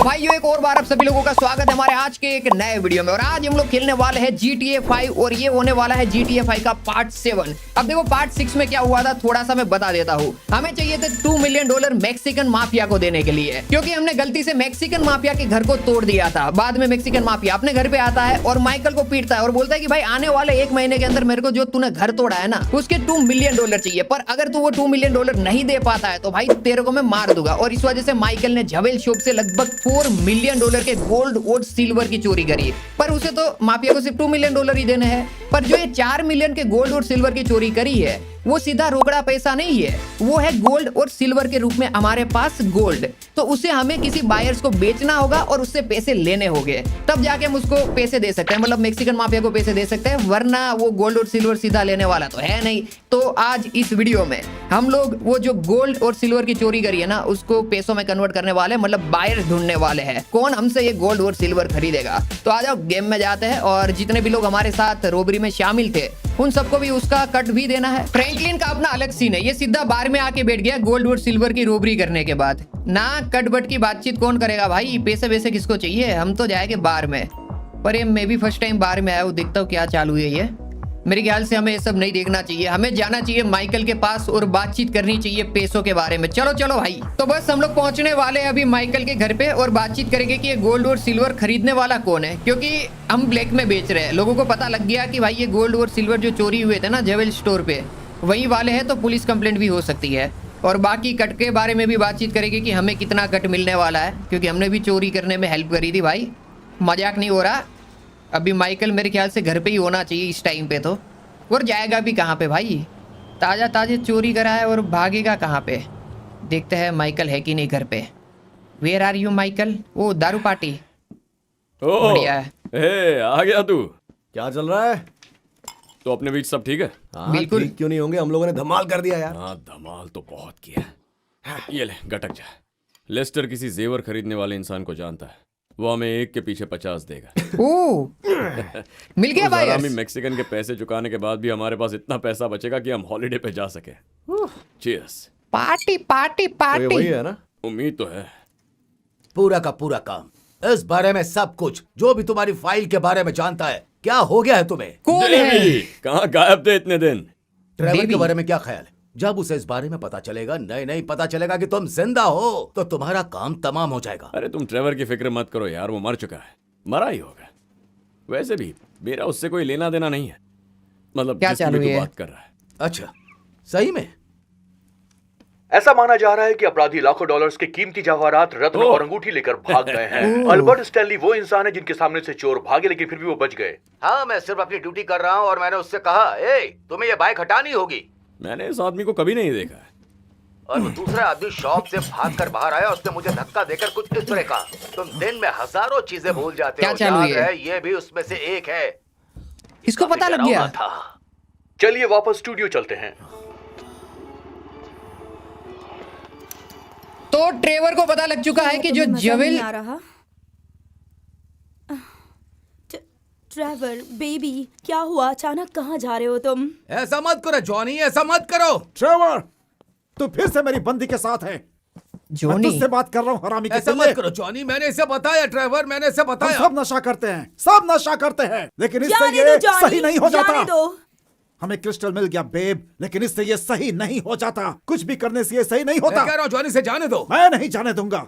तो भाइयों एक और बार आप सभी लोगों का स्वागत है हमारे आज के एक नए वीडियो में। और आज हम लोग खेलने वाले हैं GTA 5 और ये होने वाला है GTA 5 का पार्ट 7। अब देखो पार्ट 6 में क्या हुआ था थोड़ा सा मैं बता देता हूँ। हमें चाहिए थे $2 मिलियन मैक्सिकन माफिया को देने के लिए, क्योंकि हमने गलती से मैक्सिकन माफिया के घर को तोड़ दिया था। बाद में मैक्सिकन माफिया अपने घर पे आता है और माइकल को पीटता है और बोलता है कि भाई आने वाले 1 महीने के अंदर मेरे को जो तूने घर तोड़ा है ना उसके $2 मिलियन चाहिए, पर अगर तू वो $2 मिलियन नहीं दे पाता है तो भाई तेरे को मैं मार दूंगा। और इस वजह से माइकल ने ज्वेल शॉप से लगभग $4 मिलियन के गोल्ड और सिल्वर की चोरी करी, पर उसे तो माफिया को सिर्फ $2 मिलियन ही देने हैं। पर जो ये 4 मिलियन के गोल्ड और सिल्वर की चोरी करी है वो सीधा रोकड़ा पैसा नहीं है, वो है गोल्ड और सिल्वर के रूप में हमारे पास गोल्ड। तो उसे हमें किसी बायर्स को बेचना होगा और उससे पैसे लेने होंगे, तब जाके हम उसको पैसे दे सकते हैं, मतलब मैक्सिकन माफिया को पैसे दे सकते हैं, वरना वो गोल्ड और सिल्वर सीधा लेने वाला तो है नहीं। तो आज इस वीडियो में हम लोग वो जो गोल्ड और सिल्वर की चोरी करी है ना उसको पैसों में कन्वर्ट करने वाले, मतलब बायर्स ढूंढने वाले हैं कौन हमसे ये गोल्ड और सिल्वर खरीदेगा। तो आ जाओ गेम में जाते हैं। और जितने भी लोग हमारे साथ रोबरी में शामिल थे उन सबको भी उसका कट भी देना है। फ्रैंकलिन का अपना अलग सीन है, ये सीधा बार में आके बैठ गया गोल्ड और सिल्वर की रोबरी करने के बाद। ना कट बट की बातचीत कौन करेगा भाई, पैसे वैसे किसको चाहिए, हम तो जाएंगे बार में। पर ये मैं भी फर्स्ट टाइम बार में आया हूँ, देखता हूँ क्या चालू है ये। मेरे ख्याल से हमें ये सब नहीं देखना चाहिए, हमें जाना चाहिए माइकल के पास और बातचीत करनी चाहिए पैसों के बारे में। चलो चलो भाई। तो बस हम लोग पहुंचने वाले हैं अभी माइकल के घर पे और बातचीत करेंगे कि ये गोल्ड और सिल्वर खरीदने वाला कौन है, क्योंकि हम ब्लैक में बेच रहे हैं। लोगों को पता लग गया कि भाई ये गोल्ड और सिल्वर जो चोरी हुए थे ना ज्वेल स्टोर पे वही वाले हैं, तो पुलिस कंप्लेंट भी हो सकती है। और बाकी कट के बारे में भी बातचीत करेंगे कि हमें कितना कट मिलने वाला है, क्योंकि हमने भी चोरी करने में हेल्प करी थी भाई, मजाक नहीं हो रहा। अभी माइकल मेरे ख्याल से घर पे ही होना चाहिए इस टाइम पे तो, और जाएगा भी कहाँ पे भाई, ताज़ा ताज़ा चोरी करा है और भागेगा कहाँ पे। देखते हैं माइकल है कि नहीं घर पे। Where are you Michael? वो दारू पार्टी बढ़िया है। ए, आ गया तू। क्या चल रहा है? तो अपने बीच सब ठीक है? हाँ, बिल्कुल। ठीक क्यों नहीं होंगे, हम लोगों ने धमाल कर दिया यार। हाँ धमाल तो बहुत किया। ये ले गटक जा। लेस्टर किसी जेवर खरीदने वाले इंसान को जानता है, वो हमें एक के पीछे 50 देगा। ओह मिल गया भाई। हरामी मैक्सिकन के पैसे चुकाने के बाद भी हमारे पास इतना पैसा बचेगा कि हम हॉलिडे पे जा सके। चीयर्स। पार्टी पार्टी तो ये पार्टी। वही है ना? उम्मीद तो है। पूरा का पूरा काम, इस बारे में सब कुछ जो भी तुम्हारी फाइल के बारे में जानता है। क्या हो गया है तुम्हें? कौन है? देवी, कहाँ गायब थे इतने दिन? ट्रेवर देवी। के बारे में क्या ख्याल है? जब उसे इस बारे में पता चलेगा, नहीं पता चलेगा कि तुम जिंदा हो, तो तुम्हारा काम तमाम हो जाएगा। अरे तुम ट्रेवर की फिक्र मत करो यार, वो मर चुका है, मरा ही होगा। वैसे भी मेरा उससे कोई लेना देना नहीं है, मतलब क्या जिसकी चालू भी तू है? बात कर रहा है। अच्छा, सही में? ऐसा माना जा रहा है कि अपराधी लाखों डॉलर्स के कीमती जवाहरात, रत्न और अंगूठी लेकर भाग गए हैं। अल्बर्ट स्टैनली वो इंसान है जिनके सामने से चोर भागे, लेकिन फिर भी वो बच गए। हाँ, मैं सिर्फ अपनी ड्यूटी कर रहा हूँ और मैंने उससे कहा, तुम्हें ये बाइक हटानी होगी। मैंने इस आदमी को कभी नहीं देखा है। और वो दूसरा आदमी शॉप से भागकर बाहर आया, उसने मुझे धक्का देकर कुछ इस तरह कहा, तुम दिन में हजारों चीजें भूल जाते क्या हो, चालू याद है? है? ये भी उसमें से एक है। इसको पता लग गया। था। चलिए वापस स्टूडियो चलते हैं। तो ट्रेवर को पता लग चुका है कि जो तुम्हें मजा ज्वेल नहीं आ रहा? ट्रेवर बेबी, क्या हुआ? अचानक कहाँ जा रहे हो तुम? ऐसा मत करो जॉनी, ऐसा मत करो। ट्रेवर, तू फिर से मेरी बंदी के साथ है। मैं जोनी तुझसे बात कर रहा हूँ हरामी के ऐसा पिल्ले। मत करो जॉनी, मैंने इसे बताया। ट्रेवर, मैंने इसे हम बताया। सब नशा करते हैं, सब नशा करते हैं, लेकिन इससे जाने दो ये जॉनी, सही नहीं हो जाने जाता। दो। हमें क्रिस्टल मिल गया बेब, लेकिन इससे ये सही नहीं हो जाता। कुछ भी करने से ये सही नहीं मैं होता। कह रहा हूँ जॉनी से जाने दो। मैं नहीं जाने दूंगा।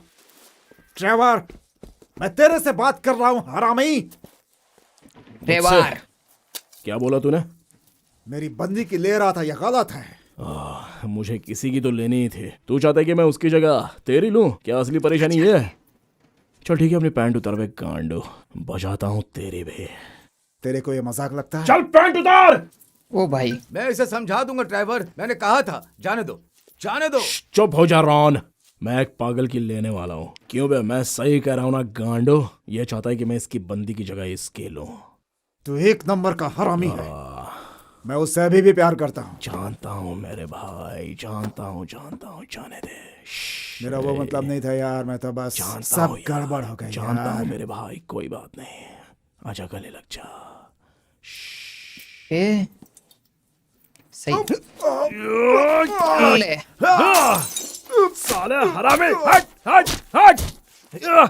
ट्रेवर, मैं तेरे से बात कर रहा हूँ हरामी। ट्रेवर क्या बोला तूने? मेरी बंदी की ले रहा था, यह गलत है। मुझे किसी की तो लेनी ही थी। तू चाहता है कि मैं उसकी जगह तेरी लूं? क्या असली परेशानी ये है? चल ठीक है, अपनी पैंट उतार वे गांडो, बजाता हूँ तेरी भी। तेरे को ये मजाक लगता है? चल पैंट उतार। ओ भाई मैं इसे समझा दूंगा ट्रेवर, मैंने कहा था जाने दो, जाने दो। चुप हो जा रॉन, मैं एक पागल की लेने वाला हूँ। क्यों बे, मैं सही कह रहा हूँ ना गांडो? ये चाहता है कि मैं इसकी बंदी की जगह इसके लूं। तू एक नंबर का हरामी है। मैं उससे अभी भी प्यार करता हूँ। जानता हूँ मेरे भाई, जानता हूँ, जाने दे। मेरा वो मतलब नहीं था यार, मैं तो बस जानता सब हूँ यार, गड़बड़ हो गई जानता हूँ यार। मेरे भाई, कोई बात नहीं, आजा गले लग जा। ए सही ले। साले हरामी, हट हट हट। क्या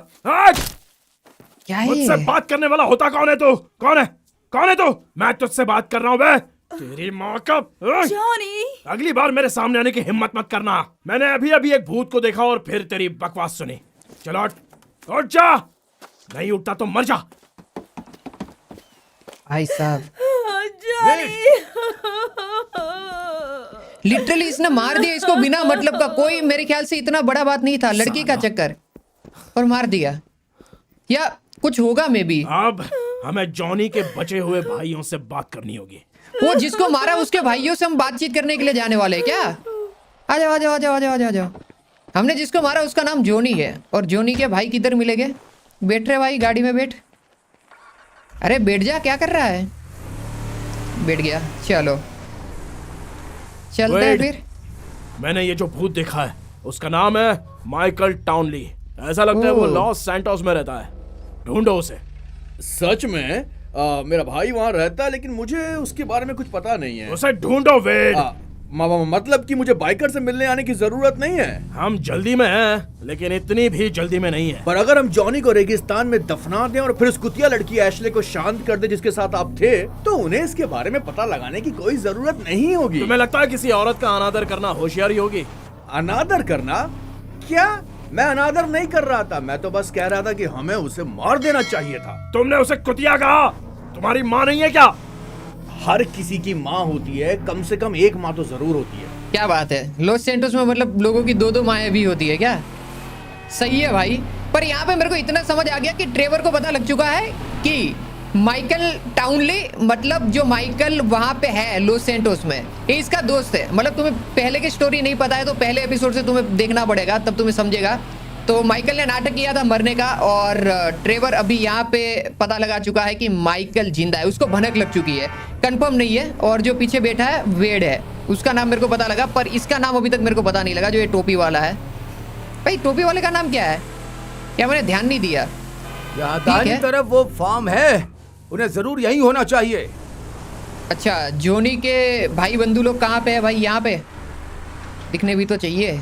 है मुझसे ये? बात करने वाला होता कौन है तू? कौन है? कौन है तू? मैं तुझसे बात कर रहा हूँ बे। तेरी माँ का जॉनी, अगली बार मेरे सामने आने की हिम्मत मत करना। मैंने अभी अभी एक भूत को देखा और फिर तेरी बकवास सुनी। चलो उठ जा, नहीं उठता तो मर जा। भाई साहब जॉनी। लिटरली इसने मार दिया इसको बिना मतलब का। कोई मेरे ख्याल से इतना बड़ा बात नहीं था, लड़की का चक्कर, और मार दिया। या कुछ होगा मे बी। अब हमें जॉनी के बचे हुए भाइयों से बात करनी होगी। वो जिसको मारा उसके भाइयों से हम बातचीत करने के लिए जाने वाले हैं क्या? आ जाओ आ जाओ आ जाओ आ जाओ आ जाओ। हमने जिसको मारा उसका नाम जोनी है, और जोनी के भाई किधर मिलेंगे? बैठ रहे भाई, गाड़ी में बैठ। अरे बैठ जा, क्या कर रहा है? बैठ गया, चलो चलते हैं Wait. फिर। मैंने ये जो भूत देखा है उसका नाम है माइकल टाउनली। ऐसा लगता है वो ओह। लॉस सैंटोस में रहता है। ढूंढो उसे। सच में मेरा भाई वहाँ रहता है, लेकिन मुझे उसके बारे में कुछ पता नहीं है। उसे ढूंढो वेड। मतलब कि मुझे बाइकर से मिलने आने की जरूरत नहीं है। हम जल्दी में हैं, लेकिन इतनी भी जल्दी में नहीं है। पर अगर हम जॉनी को रेगिस्तान में दफना दें और फिर उस कुतिया लड़की एशले को शांत कर दें जिसके साथ आप थे, तो उन्हें इसके बारे में पता लगाने की कोई जरूरत नहीं होगी। तुम्हें लगता है किसी औरत का अनादर करना होशियारी होगी? अनादर करना? क्या? मैं अनादर नहीं कर रहा था, मैं तो बस कह रहा था कि हमें उसे मार देना चाहिए था। तुमने उसे कुतिया कहा? तुम्हारी माँ नहीं है क्या? हर किसी की माँ होती है, कम से कम एक माँ तो जरूर होती है। क्या बात है, लॉस सैंटोस में मतलब लोगों की दो दो माएँ भी होती है क्या? सही है भाई। पर यहाँ पे मेरे को इतना समझ आ गया कि ट्रेवर को पता लग चुका है कि माइकल टाउनली, मतलब जो माइकल वहाँ पे है लॉस सैंटोस में, ये इसका दोस्त है। मतलब तुम्हें पहले की स्टोरी नहीं पता है तो पहले एपिसोड से तुम्हें देखना पड़ेगा, तब तुम्हें समझेगा। तो माइकल ने नाटक किया था मरने का, और ट्रेवर अभी यहाँ पे पता लगा चुका है कि माइकल जिंदा है। उसको भनक लग चुकी है, कंफर्म नहीं है। और जो पीछे बैठा है वेड है, उसका नाम मेरे को पता लगा, पर इसका नाम अभी तक मेरे को पता नहीं लगा, जो ये टोपी वाला है। भाई टोपी वाले का नाम क्या है? क्या मैंने ध्यान नहीं दिया? यहाँ ठीक दाहिनी है। तरफ वो फार्म है, उन्हें जरूर यही होना चाहिए। अच्छा, जोनी के भाई बंधु लोग कहाँ पे है भाई? यहाँ पे दिखने भी तो चाहिए।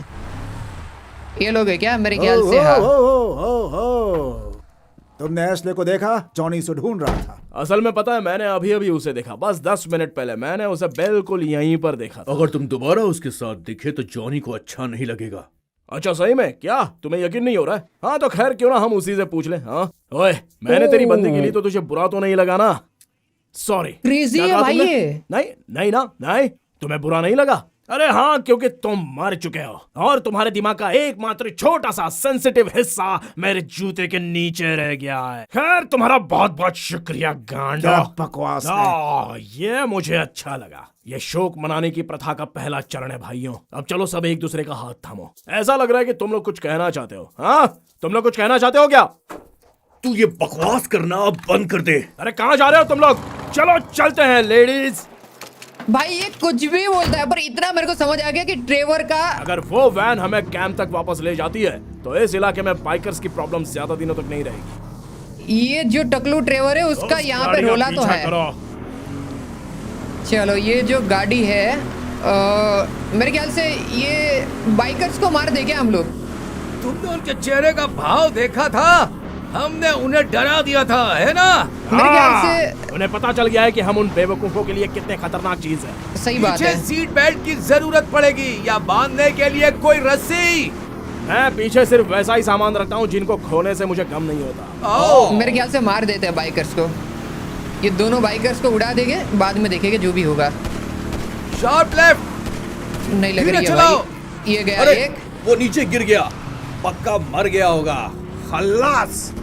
ये लोग है क्या? मेरे ख्याल से हाँ। तुमने एशले को देखा? जॉनी से ढूंढ रहा था। असल में पता है, मैंने अभी अभी उसे देखा, बस 10 मिनट पहले मैंने उसे बिल्कुल यहीं पर देखा था। अगर तुम दोबारा उसके साथ दिखे तो जॉनी को अच्छा नहीं लगेगा। अच्छा सही में? क्या तुम्हें यकीन नहीं हो रहा है? हाँ तो खैर, क्यों ना हम उसी से पूछ लें। हाँ ओए, मैंने तेरी बंदी के लिए तो तुझे बुरा तो नहीं लगा ना? सॉरी। क्रेजी क्या है कहा भाई तुमने? ये। नहीं नहीं ना, नहीं तुम्हें बुरा नहीं लगा? अरे हाँ, क्योंकि तुम मर चुके हो और तुम्हारे दिमाग का एकमात्र छोटा सा सेंसिटिव हिस्सा मेरे जूते के नीचे रह गया है। खैर तुम्हारा बहुत बहुत शुक्रिया गांडो। क्या बकवास है। ये मुझे अच्छा लगा। ये शोक मनाने की प्रथा का पहला चरण है भाइयों। अब चलो सब एक दूसरे का हाथ थामो। ऐसा लग रहा है कि तुम लोग कुछ कहना चाहते हो। हाँ, तुम लोग कुछ कहना चाहते हो क्या? तू ये बकवास करना अब बंद कर दे। अरे कहाँ जा रहे हो तुम लोग? चलो चलते हैं लेडीज। भाई ये कुछ भी बोलता है, पर इतना मेरे को समझ आ गया कि ट्रेवर का अगर वो वैन हमें कैंप तक वापस ले जाती है तो इस इलाके में बाइकर्स की प्रॉब्लम ज्यादा दिनों तक नहीं रहेगी। ये जो टकलू ट्रेवर है उसका उस यहाँ पे गाड़ी का रोला तो पीछा है। करो। चलो ये जो गाड़ी है, मेरे ख्याल से ये बाइकर्स को मार देंगे हम लोग। तुमने उनके चेहरे का भाव देखा था? हमने उन्हें डरा दिया था, है ना? मेरे ख्याल हाँ, से उन्हें पता चल गया है कि हम उन बेवकूफों के लिए कितने खतरनाक चीज है। सही बात पीछे है। सीट बेल्ट की जरूरत पड़ेगी या बांधने के लिए कोई रस्सी। मैं पीछे सिर्फ वैसा ही सामान रखता हूँ जिनको खोने से मुझे गम नहीं होता। आओ। मेरे ख्याल से मार देते हैं बाइकर्स को। ये दोनों बाइकर्स को उड़ा देंगे, बाद में देखेंगे जो भी होगा। Sharp left. नहीं लग धीरे रही है चलाओ। भाई। ये गया अरे एक। वो नीचे गिर गया, पक्का मर गया होगा। खल्लास।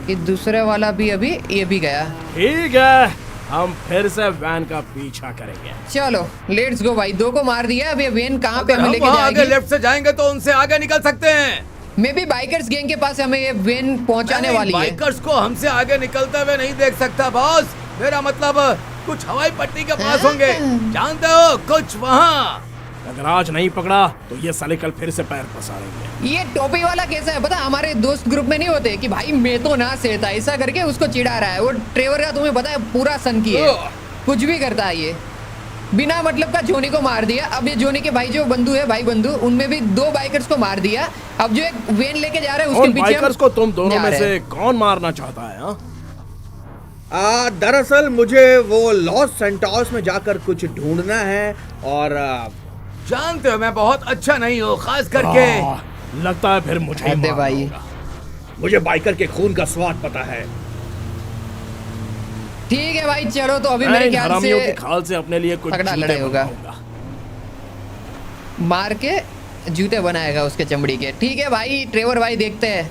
ये दूसरे वाला भी अभी, ये भी गया। ठीक है, हम फिर से वैन का पीछा करेंगे। चलो लेट्स गो भाई। दो को मार दिया, अब ये वेन कहाँ पे अगर हमें हम लेके वहाँ आगे जाएगी? लेफ्ट से जाएंगे तो उनसे आगे निकल सकते हैं। मे बी बाइकर्स गैंग के पास हमें ये वेन पहुंचाने नहीं, वाली है। बाइकर्स को हमसे आगे निकलते हुए नहीं देख सकता बॉस। मेरा मतलब कुछ हवाई पट्टी के पास होंगे, जानते हो, कुछ वहाँ। अगर आज नहीं पकड़ा तो ये साले कल फिर से पैर पसारेंगे। ये टोपी वाला कैसा है पता? हमारे दोस्त ग्रुप में नहीं होते कि भाई मैं तो ना सहता, ऐसा करके उसको चिढ़ा रहा है। वो ट्रेवर का तुम्हें पता है पूरा सन की है, कुछ भी करता है ये। बिना मतलब का जोनी को मार दिया। अब ये जोनी के भाई जो बंधु है, भाई बंधु, उनमें भी 2 बाइकर्स को मार दिया। अब जो एक वेन लेके जा रहे हैं उसके उन पीछे बाइकर्स को तुम दोनों जा में रहे से हैं। कौन मारना चाहता है? हाँ? दरअसल मुझे वो लॉस सेंटोस में जाकर कुछ ढूंढना है और जानते हो मैं बहुत अच्छा नहीं हूँ, खास करके लगता है फिर मुझे ही हद है मारना भाई। होगा। मुझे बाइकर के खून का स्वाद पता है। ठीक है भाई, चलो तो अभी मैं मेरे इन ख्याल हरामियों की से खाल से अपने लिए कुछ तगड़ा जूते लड़ाई होगा। बनवाऊंगा। मार के जूते बनाएगा उसके चमड़ी के। ठीक है भाई ट्रेवर भाई, देखते हैं।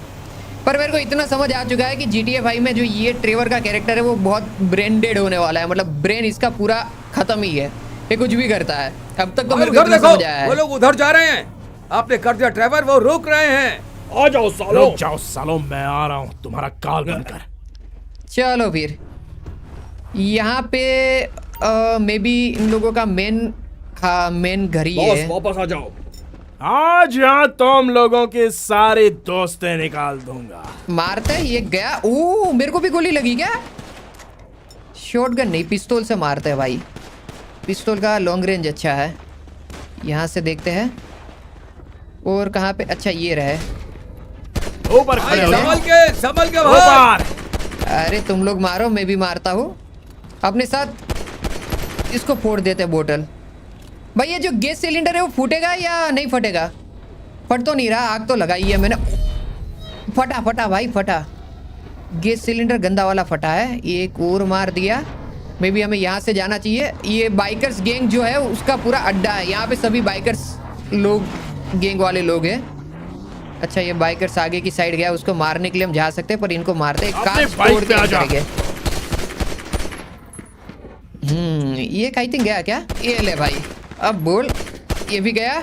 पर मेरे को इतना समझ आ चुका है कि GTA 5 में जो ये ट्रेवर का कैरेक्टर है वो बहुत ब्रेन डेड होने वाला है। मतलब ब्रेन इसका पूरा खत्म ही है, ये कुछ भी करता है। अब तक तो और मेरे को उधर इतना देखो, समझ आया वो है। लोग उधर जा रहे हैं। आपने कर दिया ट्रेवर, वो रोक रहे हैं। आ जाओ सालो। रुक जाओ सालों, मैं आ रहा हूँ तुम्हारा काल बनकर। चलो फिर यहाँ पे मे बी इन लोगों का मेन घर ही बॉस है। वापस आ जाओ। आज यहाँ तुम लोगों की सारी दोस्तें निकाल दूंगा। मारता है ये, गया। ओ मेरे को भी गोली लगी क्या? शॉटगन नहीं, पिस्तौल से मारते हैं भाई। पिस्तौल का लॉन्ग रेंज अच्छा है। यहाँ से देखते हैं और कहाँ पे। अच्छा ये रहे। ऊपर भाई, खड़े हो संभल के भाई। ऊपर। अरे तुम लोग मारो, मैं भी मारता हूँ। अपने साथ इसको फोड़ देते हैं बोतल। भाई ये जो गैस सिलेंडर है वो फूटेगा या नहीं फटेगा? फट तो नहीं रहा, आग तो लगाई है मैंने। फटा भाई फटा। गैस सिलेंडर गंदा वाला फटा है। एक और मार दिया। मे बी हमें यहाँ से जाना चाहिए। ये बाइकर्स गैंग जो है उसका पूरा अड्डा है। यहाँ पे सभी बाइकर्स लोग, गैंग वाले लोग हैं। अच्छा ये बाइकर्स आगे की साइड गया, उसको मारने के लिए हम जा सकते हैं, पर इनको मारते अपने कांच बाइक तोड़ पे के आ जा। करेंगे। ये आई थिंक गया क्या? ये ले भाई, अब बोल। ये भी गया।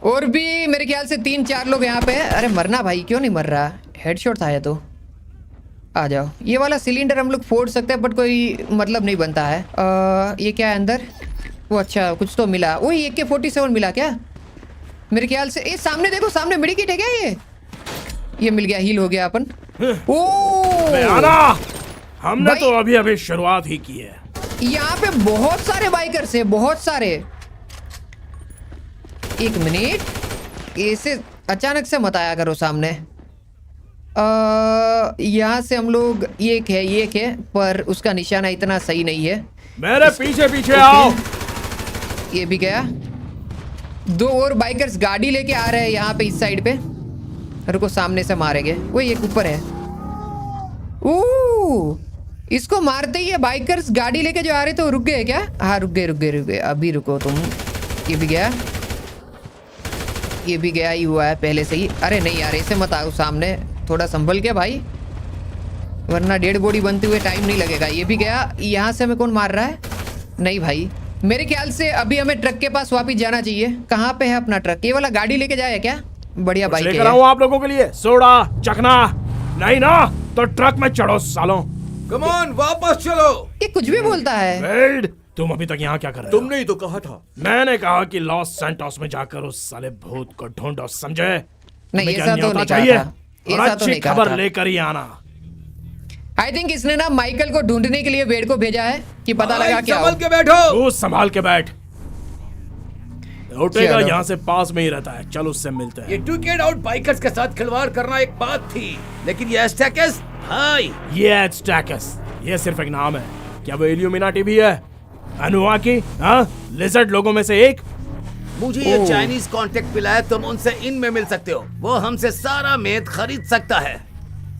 और भी मेरे ख्याल से 3-4 लोग यहाँ पे हैं। अरे मरना भाई, क्यों नहीं मर रहा? हेडशॉट था ये तो। आ जाओ। ये वाला सिलेंडर हम लोग फोड़ सकते हैं बट कोई मतलब नहीं बनता है। ये क्या है अंदर? वो अच्छा कुछ तो मिला। वही AK-47 मिला क्या मेरे ख्याल से? ये सामने देखो, सामने मेडिकेट है क्या? ये मिल गया, हील हो गया अपन। मैं ओ आना। हमने भाई- तो अभी अभी शुरुआत ही की है। यहाँ पे बहुत सारे बाइकर्स हैं, बहुत सारे। एक मिनट, ऐसे अचानक से मत आया करो सामने। यहाँ से हम लोग ये है पर उसका निशाना इतना सही नहीं है। मेरे पीछे पीछे आओ। ये भी गया। 2 और बाइकर्स गाड़ी लेके आ रहे हैं यहाँ पे इस साइड पे। रुको, सामने से मारेंगे। वो एक ऊपर है। ओह इसको मारते ही ये बाइकर्स गाड़ी लेके जो आ रहे तो रुक गए क्या? हाँ रुक गए। अभी रुको तुम। ये भी गया, ये भी गया ही हुआ है पहले से ही। अरे नहीं यार, ऐसे मत आओ सामने, थोड़ा संभल के भाई, वरना डेड बॉडी बनते हुए टाइम नहीं लगेगा। ये भी गया। यहाँ से हमें कौन मार रहा है? नहीं भाई, मेरे ख्याल से अभी हमें ट्रक के पास वापस जाना चाहिए। कहाँ पे है अपना ट्रक? ये वाला गाड़ी लेके जाए क्या? बढ़िया बाइक लेकर है। आऊं आप लोगों के लिए सोडा चखना? नहीं ना, तो ट्रक में चढ़ो सालों। कम ऑन, वापस चलो। ये कुछ भी बोलता है। वेड, तुम अभी तक यहाँ क्या कर रहे हो? तुमने ही तो कहा था। मैंने कहा कि लॉस सैंटोस में जाकर उस साले भूत को ढूंढो, समझे? नहीं, तुम्हें ऐसा क्या तो न्योता नहीं कहा चाहिए? था। और ऐसा तो अच्छी नहीं कहा खबर था। लेकर ही आना। आई थिंक इसने ना माइकल को ढूंढने के लिए वेड को भेजा है कि पता लगा क्या हो। संभल के बैठो। तू संभाल के बैठ। उठेगा चलो। यहाँ से पास में ही रहता है। चल उससे मिलते ये हैं। टू गेट आउट बाइकर्स के साथ खिलवाड़ करना एक बात थी, लेकिन ये एस्टेकस भाई। ये एस्टैकस, ये सिर्फ एक नाम है। क्या वो इल्यूमिनाटी भी है? अनुवाकी, हाँ, लिजर्ड लोगों में से एक। मुझे ये चाइनीज कांटेक्ट मिला है, तुम उनसे इनमें मिल सकते हो। वो हमसे सारा मेद खरीद सकता है।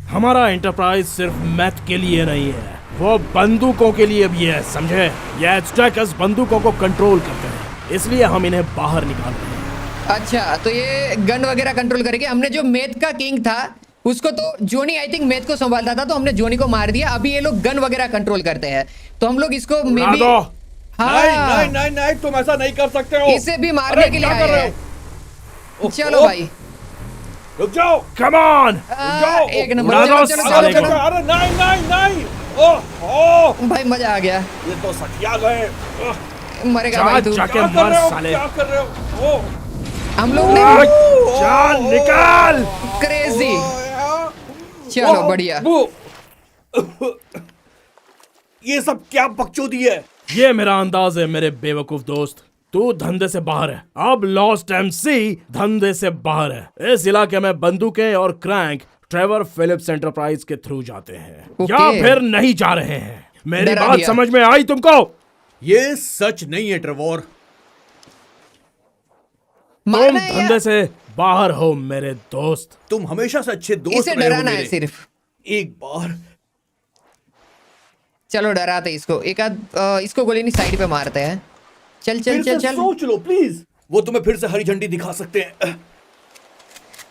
हमारा एंटरप्राइज सिर्फ मैथ के लिए नहीं है, वो बंदूकों के लिए भी है, समझे? ये एस्टैकस बंदूकों को कंट्रोल करते हैं, इसलिए हम इन्हें बाहर निकाल रहे हैं। अच्छा तो ये गन वगैरह कंट्रोल करेंगे। हमने जो मैथ का किंग था उसको तो जोनी आई थिंक मैथ को संभालता था, तो हमने जोनी को मार दिया। अभी ये लोग गन वगैरह कंट्रोल करते हैं, तो हम लोग इसको मे उड़ा बी दो। नहीं, तुम ऐसा नहीं कर सकते हो। इसे भी मारने अरे, के लिए क्या आए कर रहे हैं। हो? चलो भाई, रुक जाओ। Come on. एक नंबर। उड़ा दो चलो, चलो, साले चलो, को। चलो। अरे नहीं। ओह भाई मजा आ गया। ये तो सटिया गए। मरेगा भाई तू। जाके क्या कर मार रहे हो? साले। क्या कर रहे हो? ओह हम लोग ने चल निकाल। क्रेजी। चलो बढ़िया। ये सब क्या बकचोदी है? ये मेरा अंदाज है मेरे बेवकूफ दोस्त। तू धंधे से बाहर है। अब लॉस्ट एमसी धंधे से बाहर है। इस इलाके में बंदूकें और क्रैंक ट्रेवर फिलिप्स एंटरप्राइज के थ्रू जाते हैं या फिर नहीं जा रहे हैं। मेरी डरा बात दिया। समझ में आई तुमको? ये सच नहीं है ट्रेवर। तुम मारना है धंधे या से बाहर हो मेरे दोस्त। तुम हमेशा से अच्छे दोस्त इसे रहे हो डराना है मेरे। सिर्फ। एक बार चलो डराते इसको, एक आध इसको गोली नहीं साइड पे मारते हैं। चल चल फिर चल से चल। सोच लो प्लीज। वो तुम्हें फिर से हरी झंडी दिखा सकते हैं।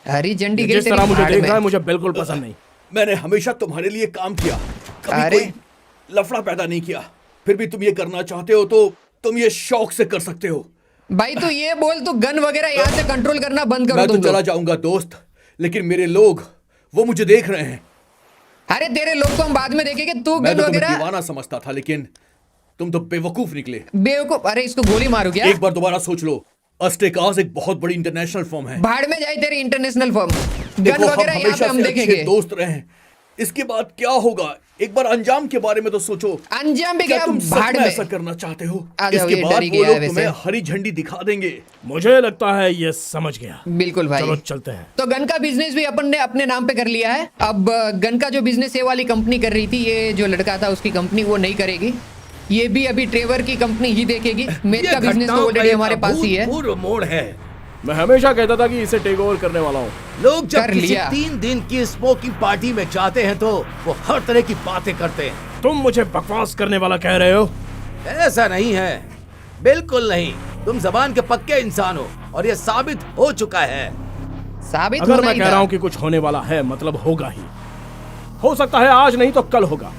हरी झंडी गई जिस तेरी तरह मुझे भाड़ देख में। रहा है मुझे बिल्कुल पसंद नहीं। मैंने हमेशा तुम्हारे लिए काम किया, कभी अरे। कोई लफड़ा पैदा नहीं किया। फिर भी तुम ये करना चाहते हो तो तुम ये शौक से कर सकते हो। भाई तू ये बोल, तू गन वगैरह यहाँ से कंट्रोल करना बंद करो मैं तो तुम चला लोग। जाऊंगा दोस्त, लेकिन मेरे लोग वो मुझे देख रहे हैं। अरे तेरे लोग को हम बाद में देखेंगे, तू मैं गन तो तुम्हें वगैरह दीवाना समझता था, लेकिन तुम तो बेवकूफ निकले। बेवकूफ। अरे इसको गोली मारू क्या? एक बार दोबारा सोच लो। अस्टेकास एक बहुत बड़ी इंटरनेशनल फर्म है। भाड़ में जाए तेरी इंटरनेशनल फर्म। गन देखो, हम वगैरह यहाँ हमेशा पे हम से अच्छे देखेंगे। दोस्त रहे हैं। इसके बाद क्या होगा? एक बार अंजाम के बारे में तो सोचो। अंजाम भी क्या गया तुम सच भाड़ में में। ऐसा करना चाहते हो? आ जाओ, इसके ये बाद डर ही वो गया है लोग वैसे। तुम्हें हरी झंडी दिखा देंगे। मुझे लगता है ये समझ गया। बिल्कुल भाई। चलो चलते हैं। तो गन का बिजनेस भी अपन ने अपने नाम पे कर लिया है। अब गन का जो बिजनेस ये वाली कंपनी कर रही थी, ये जो लड़का था उसकी कंपनी, वो नहीं करेगी। ये भी अभी ट्रेवर की कंपनी ही देखेगी। मेरे का बिजनेस तो ऑलरेडी हमारे पास ही है। पूर्व मोड़ है। मैं हमेशा कहता था कि इसे टेक ओवर करने वाला हूँ। लोग जब कर किसी लिया। 3 दिन की स्मोकिंग पार्टी में जाते हैं तो वो हर तरह की बातें करते हैं। तुम मुझे बकवास करने वाला कह रहे हो? ऐसा नहीं है, बिल्कुल नहीं। तुम जबान के पक्के इंसान हो और ये साबित हो चुका है। साबित अगर होना मैं ही कह था। रहा हूँ कि कुछ होने वाला है मतलब होगा ही। हो सकता है आज नहीं तो कल होगा,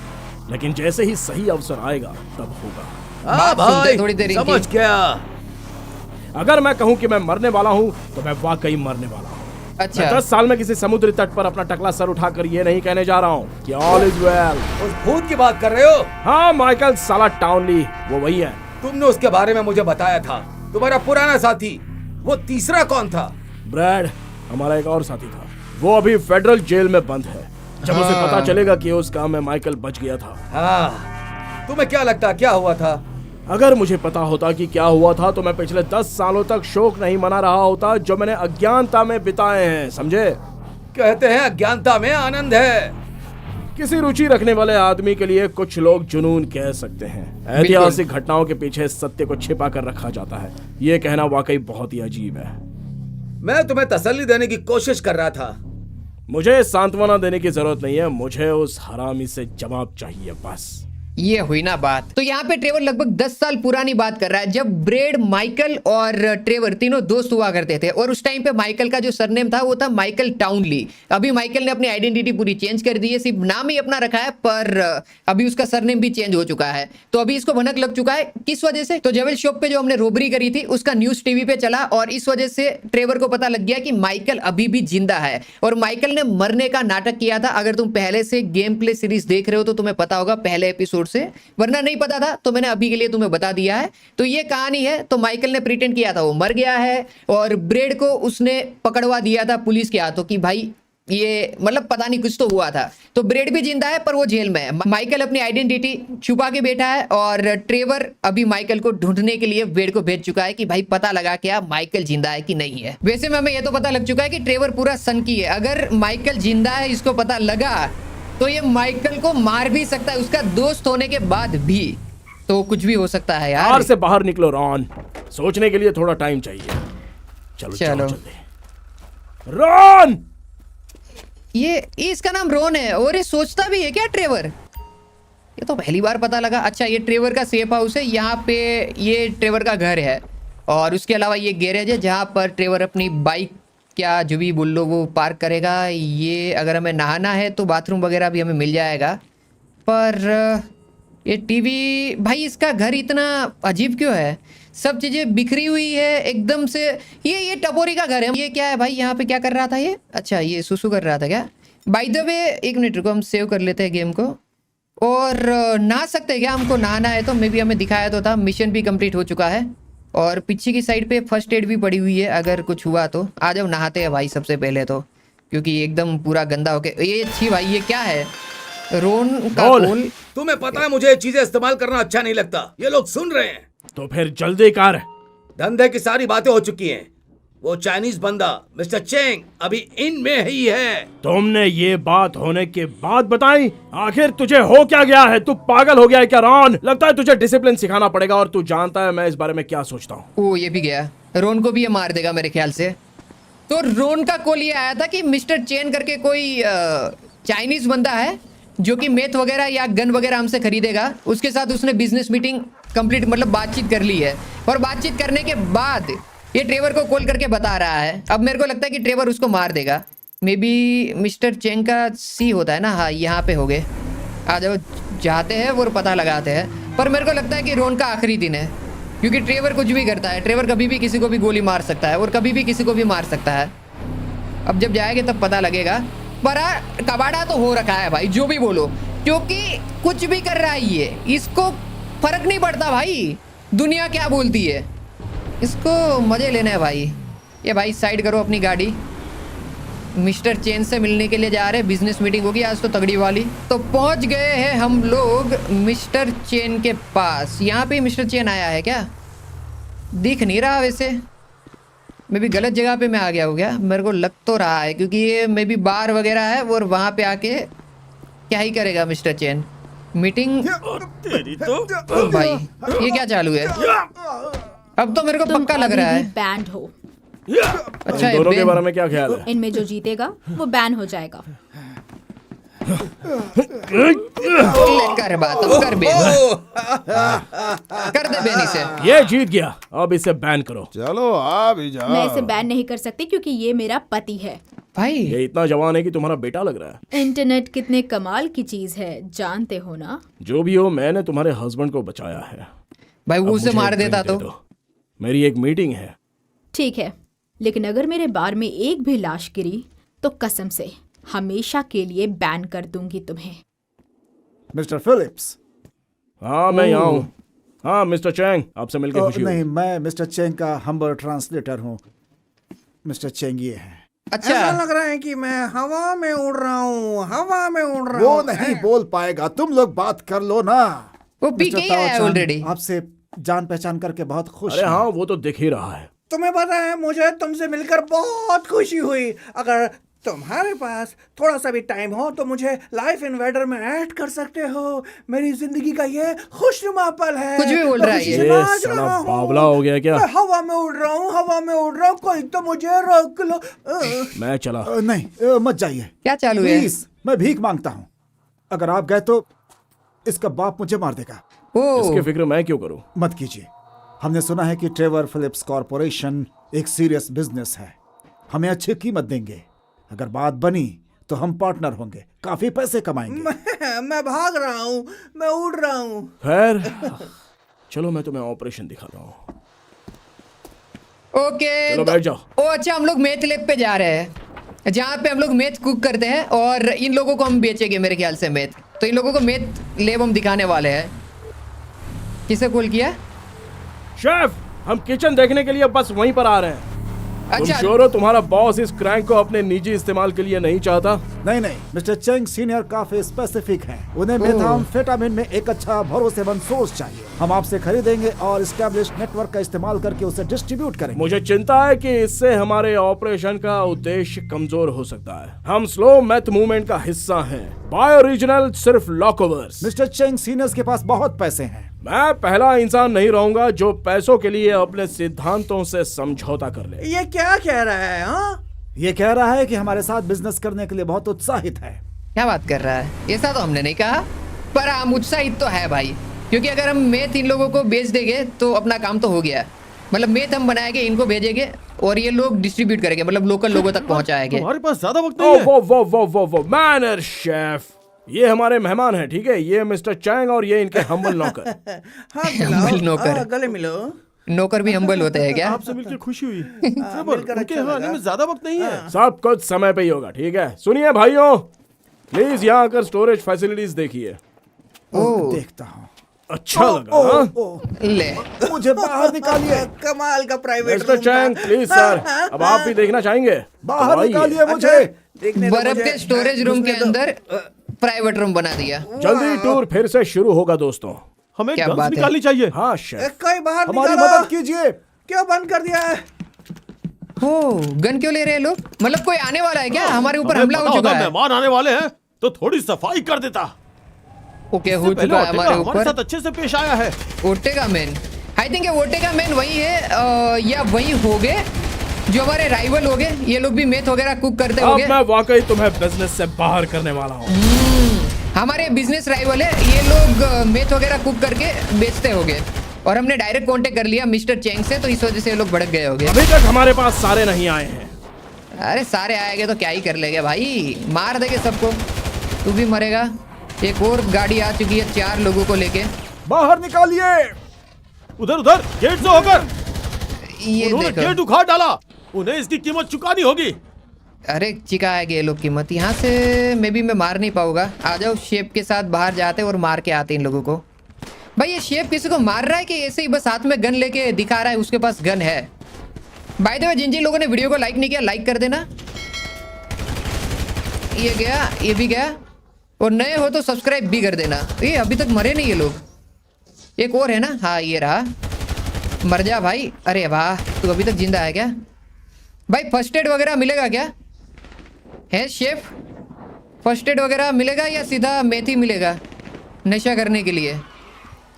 लेकिन जैसे ही सही अवसर आएगा तब होगा। हाँ बात सुनते भाई, थोड़ी देर इनकी। समझ गया। अगर मैं कहूँ कि मैं मरने वाला हूँ तो मैं वाकई मरने वाला हूँ। मैं अच्छा 10 साल में किसी समुद्री तट पर अपना टकला सर उठाकर ये नहीं कहने जा रहा हूँ कि ऑल इज वेल। उस भूत की बात कर रहे हो? हाँ, माइकल साला टाउनली, वो वही है। तुमने उसके बारे में मुझे बताया था। तुम्हारा पुराना साथी, वो तीसरा कौन था? ब्रैड, हमारा एक और साथी था। वो अभी फेडरल जेल में बंद है। जब उसे पता चलेगा कि उस काम में माइकल बच गया था। हाँ, तुम्हें क्या लगता क्या हुआ था? अगर मुझे पता होता कि क्या हुआ था तो मैं पिछले 10 सालों तक शोक नहीं मना रहा होता जो मैंने अज्ञानता में बिताए हैं, समझे? कहते हैं अज्ञानता में आनंद है। किसी रुचि रखने वाले आदमी के लिए कुछ लोग जुनून कह सकते हैं। ऐतिहासिक घटनाओं के पीछे सत्य को छिपा कर रखा जाता है। ये कहना वाकई बहुत ही अजीब है। मैं तुम्हें तसल्ली देने की कोशिश कर रहा था। मुझे सांत्वना देने की जरूरत नहीं है, मुझे उस हरामी से जवाब चाहिए बस। ये हुई ना बात। तो यहाँ पे ट्रेवर लगभग 10 साल पुरानी बात कर रहा है, जब ब्रेड, माइकल और ट्रेवर तीनों दोस्त हुआ करते थे। और उस टाइम पे माइकल का जो सरनेम था वो था माइकल टाउनली। अभी माइकल ने अपनी आइडेंटिटी पूरी चेंज कर दी है, सिर्फ नाम ही अपना रखा है, पर अभी उसका सरनेम भी चेंज हो चुका है। तो अभी इसको भनक लग चुका है। किस वजह से? तो जेवल शॉप पे जो हमने रोबरी करी थी उसका न्यूज टीवी पे चला और इस वजह से ट्रेवर को पता लग गया कि माइकल अभी भी जिंदा है और माइकल ने मरने का नाटक किया था। अगर तुम पहले से गेम प्ले सीरीज देख रहे हो तो तुम्हें पता होगा पहले एपिसोड से, वरना नहीं पता था तो मैंने अभी के लिए तुम्हें बता दिया है। तो ये कहानी है। तो माइकल ने प्रिटेंड किया था वो मर गया है और ब्रेड को उसने पकड़वा दिया था पुलिस के हाथों कि भाई ये मतलब पता नहीं कुछ तो हुआ था। तो ब्रेड भी जिंदा है पर वो जेल में है। माइकल अपनी आइडेंटिटी छुपा के बैठा है और ट्रेवर अभी माइकल को ढूंढने के लिए ब्रेड को भेज चुका है कि भाई पता लगा क्या माइकल जिंदा है कि नहीं है। वैसे में हमें ये तो पता लग चुका है कि ट्रेवर पूरा सनकी है। अगर माइकल जिंदा है इसको पता लगा तो ये माइकल को मार भी सकता है, उसका दोस्त होने के बाद भी। तो कुछ भी हो सकता है यार। कार से बाहर निकलो रॉन, सोचने के लिए थोड़ा टाइम चाहिए। चलो चलो। जल्दी। रॉन! ये इसका नाम रोन है और ये सोचता भी है क्या ट्रेवर? ये तो पहली बार पता लगा। अच्छा ये ट्रेवर का सेफ हाउस है, यहाँ पे ये ट्रेवर का घर है और उसके अलावा ये गैरेज है जहाँ पर ट्रेवर अपनी बाइक क्या जो भी बोल लो वो पार्क करेगा। ये अगर हमें नहाना है तो बाथरूम वगैरह भी हमें मिल जाएगा। पर ये टीवी, भाई इसका घर इतना अजीब क्यों है? सब चीज़ें बिखरी हुई है एकदम से। ये टपोरी का घर है। ये क्या है भाई? यहाँ पे क्या कर रहा था ये? अच्छा ये सुसु कर रहा था क्या? बाय द वे एक मिनट रुको, हम सेव कर लेते हैं गेम को। और नहा सकते हैं क्या? हमको नहाना है तो मे बी हमें दिखाया तो था। मिशन भी कंप्लीट हो चुका है और पीछे की साइड पे फर्स्ट एड भी पड़ी हुई है अगर कुछ हुआ तो। आ जाओ नहाते हैं भाई सबसे पहले तो, क्योंकि एकदम पूरा गंदा होके। ये अच्छी भाई, ये क्या है? रोन का बोल। कॉल। तुम्हें पता है मुझे ये चीजें इस्तेमाल करना अच्छा नहीं लगता। ये लोग सुन रहे हैं। तो फिर जल्दी कर। धंधे की सारी बातें हो चुकी हैं। वो चाइनीज बंदा मिस्टर चेंग अभी इन में ही है। तुमने ये बात होने के बाद बताई? आखिर तुझे हो क्या गया है? तू पागल हो गया है क्या रॉन? लगता है तुझे डिसिप्लिन सिखाना पड़ेगा, और तू जानता है मैं इस बारे में क्या सोचता हूँ। ओ ये भी गया। रोन को भी ये मार देगा मेरे ख्याल से। तो रोन का कॉल ये आया था कि मिस्टर चेन करके कोई चाइनीज बंदा है जो कि मेथ वगैरह या गन वगैरह हमसे खरीदेगा। उसके साथ उसने बिजनेस मीटिंग कंप्लीट मतलब बातचीत कर ली है, और बातचीत करने के बाद ये ट्रेवर को कॉल करके बता रहा है। अब मेरे को लगता है कि ट्रेवर उसको मार देगा। मे बी मिस्टर चेंग का सी होता है ना। हाँ यहाँ पे हो गए। आ जाओ, जाते हैं वो पता लगाते हैं। पर मेरे को लगता है कि रोन का आखिरी दिन है, क्योंकि ट्रेवर कुछ भी करता है। ट्रेवर कभी भी किसी को भी गोली मार सकता है और कभी भी किसी को भी मार सकता है। अब जब जाएंगे तब पता लगेगा। पर कबाड़ा तो हो रखा है भाई, जो भी बोलो, क्योंकि कुछ भी कर रहा है ये, इसको फर्क नहीं पड़ता भाई दुनिया क्या बोलती है। इसको मजे लेने हैं भाई। ये भाई साइड करो अपनी गाड़ी। मिस्टर चेन से मिलने के लिए जा रहे हैं। बिजनेस मीटिंग होगी आज तो तगड़ी वाली। तो पहुंच गए हैं हम लोग मिस्टर चेन के पास। यहाँ पे मिस्टर चेन आया है क्या? दिख नहीं रहा वैसे। मैं भी गलत जगह पे मैं आ गया हूँ क्या? मेरे को लग तो रहा है, क्योंकि ये मे भी बार वगैरह है और वहाँ पे आके क्या ही करेगा मिस्टर चेन। मीटिंग तेरी तो भाई ये क्या चालू है? अब तो मेरे को तुम पक्का लग अभी रहा भी है। बैंड हो। अच्छा दोनों के बैन। बारे में क्या ख्याल है? इनमें जो जीतेगा वो बैन हो जाएगा। ले कर बात, अब कर बेन। कर दे बेन इसे। ये जीत गया, अब इसे बैन करो। चलो आ भी जाओ। मैं इसे बैन नहीं कर सकती क्योंकि ये मेरा पति है। भाई ये इतना जवान है कि तुम्हारा बेटा लग रहा है। इंटरनेट कितने कमाल की चीज है, जानते हो ना? जो भी हो, मैंने तुम्हारे हस्बैंड को बचाया है। भाई वो अब उसे मुझे मार एक देता ड्रिंक तो। दे दो। मेरी एक मीटिंग है। ठीक है, लेकिन अगर मेरे बार में एक भी लाश गिरी तो कसम से हमेशा के लिए बैन कर दूंगी तुम्हें। Mister Phillips. हाँ मैं यहाँ हूँ। हाँ मिस्टर चैंग, आपसे मिलकर खुशी हुई। नहीं, मैं मिस्टर चेंग का हम्बल ट्रांसलेटर हूँ। मिस्टर चेंग ये है। अच्छा ऐसा लग रहा है कि मैं हवा में उड़ रहा हूँ, हवा में उड़ रहा वो हूँ। नहीं बोल पाएगा, तुम लोग बात कर लो ना। वो पी के मिस्टर ही आया है ताओ ऑलरेडी। चान, आपसे जान पहचान करके बहुत खुश अरे हैं। हाँ, वो तो दिख ही रहा है। तुम्हें पता है मुझे तुमसे मिलकर बहुत खुशी हुई। अगर तुम्हारे पास थोड़ा सा भी टाइम हो तो मुझे लाइफ इन्वेडर में ऐड कर सकते हो। मेरी जिंदगी का ये खुशनुमा पल है। कुछ भी बोल मैं रहा है खुशी ये। से ये नाच साला रहा हूँ। बावला हो गया क्या? मैं हवा में उड़ रहा हूँ, हवा में उड़ रहा हूँ, कोई तो मुझे रोक लो। मैं चला। नहीं, मत जाइए क्या चालू है? प्लीज, मैं भीख मांगता हूँ। अगर आप गए तो इसका बाप मुझे मार देगा। ओ इसकी फिक्र मैं क्यों करूँ? मत कीजिए। हमने सुना है कि ट्रेवर फिलिप्स कॉरपोरेशन एक सीरियस बिजनेस है। हमें अच्छी कीमत देंगे। अगर बात बनी तो हम पार्टनर होंगे, काफी पैसे कमाएंगे। मैं भाग रहा हूँ, मैं उड़ रहा हूँ। खैर चलो, मैं तुम्हें ऑपरेशन दिखाता हूँ। ओके चलो बैठ जाओ। ओ अच्छा, हम लोग मेथ लैब पे जा रहे हैं, जहाँ पे हम लोग मेथ कुक करते हैं और इन लोगों को हम बेचेंगे मेरे ख्याल से मेथ। तो इन लोगों को मेथ लैब हम दिखाने वाले हैं। किसे कॉल किया? शेफ, हम किचन देखने के लिए बस वहीं पर आ रहे हैं। तुम अच्छा श्योर हो तुम्हारा बॉस इस क्रैंक को अपने निजी इस्तेमाल के लिए नहीं चाहता? नहीं नहीं, मिस्टर चेंग सीनियर काफी स्पेसिफिक हैं। उन्हें मेथाम्फेटामिन में एक अच्छा भरोसेमंद सोर्स चाहिए। हम आपसे खरीदेंगे और एस्टैब्लिश नेटवर्क का इस्तेमाल करके उसे डिस्ट्रीब्यूट करेंगे। मुझे चिंता है कि इससे हमारे ऑपरेशन का उद्देश्य कमजोर हो सकता है। हम स्लो मेथ मूवमेंट का हिस्सा हैं। बाय ओरिजिनल सिर्फ लॉकओवर्स। मिस्टर चेंग सीनियर्स के पास बहुत पैसे हैं। मैं पहला इंसान नहीं रहूंगा जो पैसों के लिए अपने सिद्धांतों से समझौता कर ले। ये क्या कह रहा है? हाँ, ये कह रहा है कि हमारे साथ बिजनेस करने के लिए बहुत उत्साहित है। क्या बात कर रहा है? ऐसा तो हमने नहीं कहा, पर हम उत्साहित तो है भाई, क्योंकि अगर हम मेथ इन लोगों को बेच देंगे तो अपना काम तो हो गया। मतलब मेथ हम बनाएंगे, इनको भेजेंगे और ये लोग डिस्ट्रीब्यूट करेंगे, मतलब लोकल लोगों तक पहुंचाएंगे। तुम्हारे पास ज्यादा वक्त नहीं है। वो मैनर शेफ, ये हमारे मेहमान हैं, ठीक है? ये मिस्टर चैंग और ये इनके हम्बल नौकर। हाँ हम्बल नौकर। गले मिलो। नौकर भी हम्बल होते हैं क्या? आपसे मिलकर खुशी हुई। मिलकर अच्छा लगा। में ज्यादा वक्त नहीं है। सब कुछ समय पे ही होगा, ठीक है? सुनिए भाइयों, प्लीज यहाँ आकर स्टोरेज फैसिलिटीज देखिए। देखता हूँ। अच्छा लगा हाँ? ले मुझे बाहर निकालिए, कमाल का private mister Chang please sir, अब आप भी देखना चाहेंगे? बाहर तो आइए। निकालिए मुझे। देखने दो बर्फ मुझे। के स्टोरेज रूम के अंदर प्राइवेट रूम बना दिया। जल्दी टूर फिर से शुरू होगा दोस्तों। हमें क्या गन्स बात है? निकालनी चाहिए। हाँ शेफ, कोई बाहर हमारी निकालो। मदद कीजिए। क्यों बंद कर दिया है? हो गन क्यों ले रहे हैं लोग? मतलब कोई आने वाला है क्या? हमारे ऊपर हमें हमला पता हो चुका होता है। मेहमान आने वाले हैं तो थोड़ी सफाई कर देता। ओके, हो पहले चुका है ओटेगा हमारे हमारे ऊपर। साथ अच्छे से पेश आया है। ओटेगा मैन, आई थिंक ओटेगा मैन वही है, या वही हो गए जो हमारे राइवल हो गए। ये लोग भी मेथ वगैरह कुक करते अब होंगे। मैं वाकई तुम्हें बिजनेस से बाहर करने वाला हूँ। हमारे बिजनेस राइवल है ये लोग, मेथ वगैरह कुक करके बेचते होंगे और हमने डायरेक्ट कांटेक्ट कर लिया मिस्टर चेंग से, तो इस वजह से ये लोग भड़क गए होंगे। अभी तक हमारे पास सारे नहीं आए हैं। अरे सारे आएंगे तो क्या ही कर लेंगे भाई, मार देंगे सबको। तू भी मरेगा। एक और गाड़ी आ चुकी है 4 लोगों को लेके। बाहर निकालिए। उधर उधर गेट से होकर ये उन्होंने देखो, गेट उखाड़ डाला। उन्हें इसकी कीमत चुकानी होगी। अरे चिका है ये लोग कीमत। यहाँ से मे भी मैं मार नहीं पाऊंगा। आ जाओ, शेप के साथ बाहर जाते और मार के आते इन लोगों को। भाई ये शेप किसी को मार रहा है कि ऐसे ही बस हाथ में गन लेके दिखा रहा है उसके पास गन है? बाय द वे जिन जिन लोगों ने वीडियो को लाइक नहीं किया, लाइक कर देना। ये गया, ये भी गया, और नए हो तो सब्सक्राइब भी कर देना। ये अभी तक मरे नहीं ये लोग। एक और है ना, हाँ ये रहा। मर जा भाई। अरे वाह, तू अभी तक जिंदा है क्या भाई? फर्स्ट एड वगैरह मिलेगा क्या है शेफ? फर्स्ट एड वगैरह मिलेगा या सीधा मेथी मिलेगा नशा करने के लिए?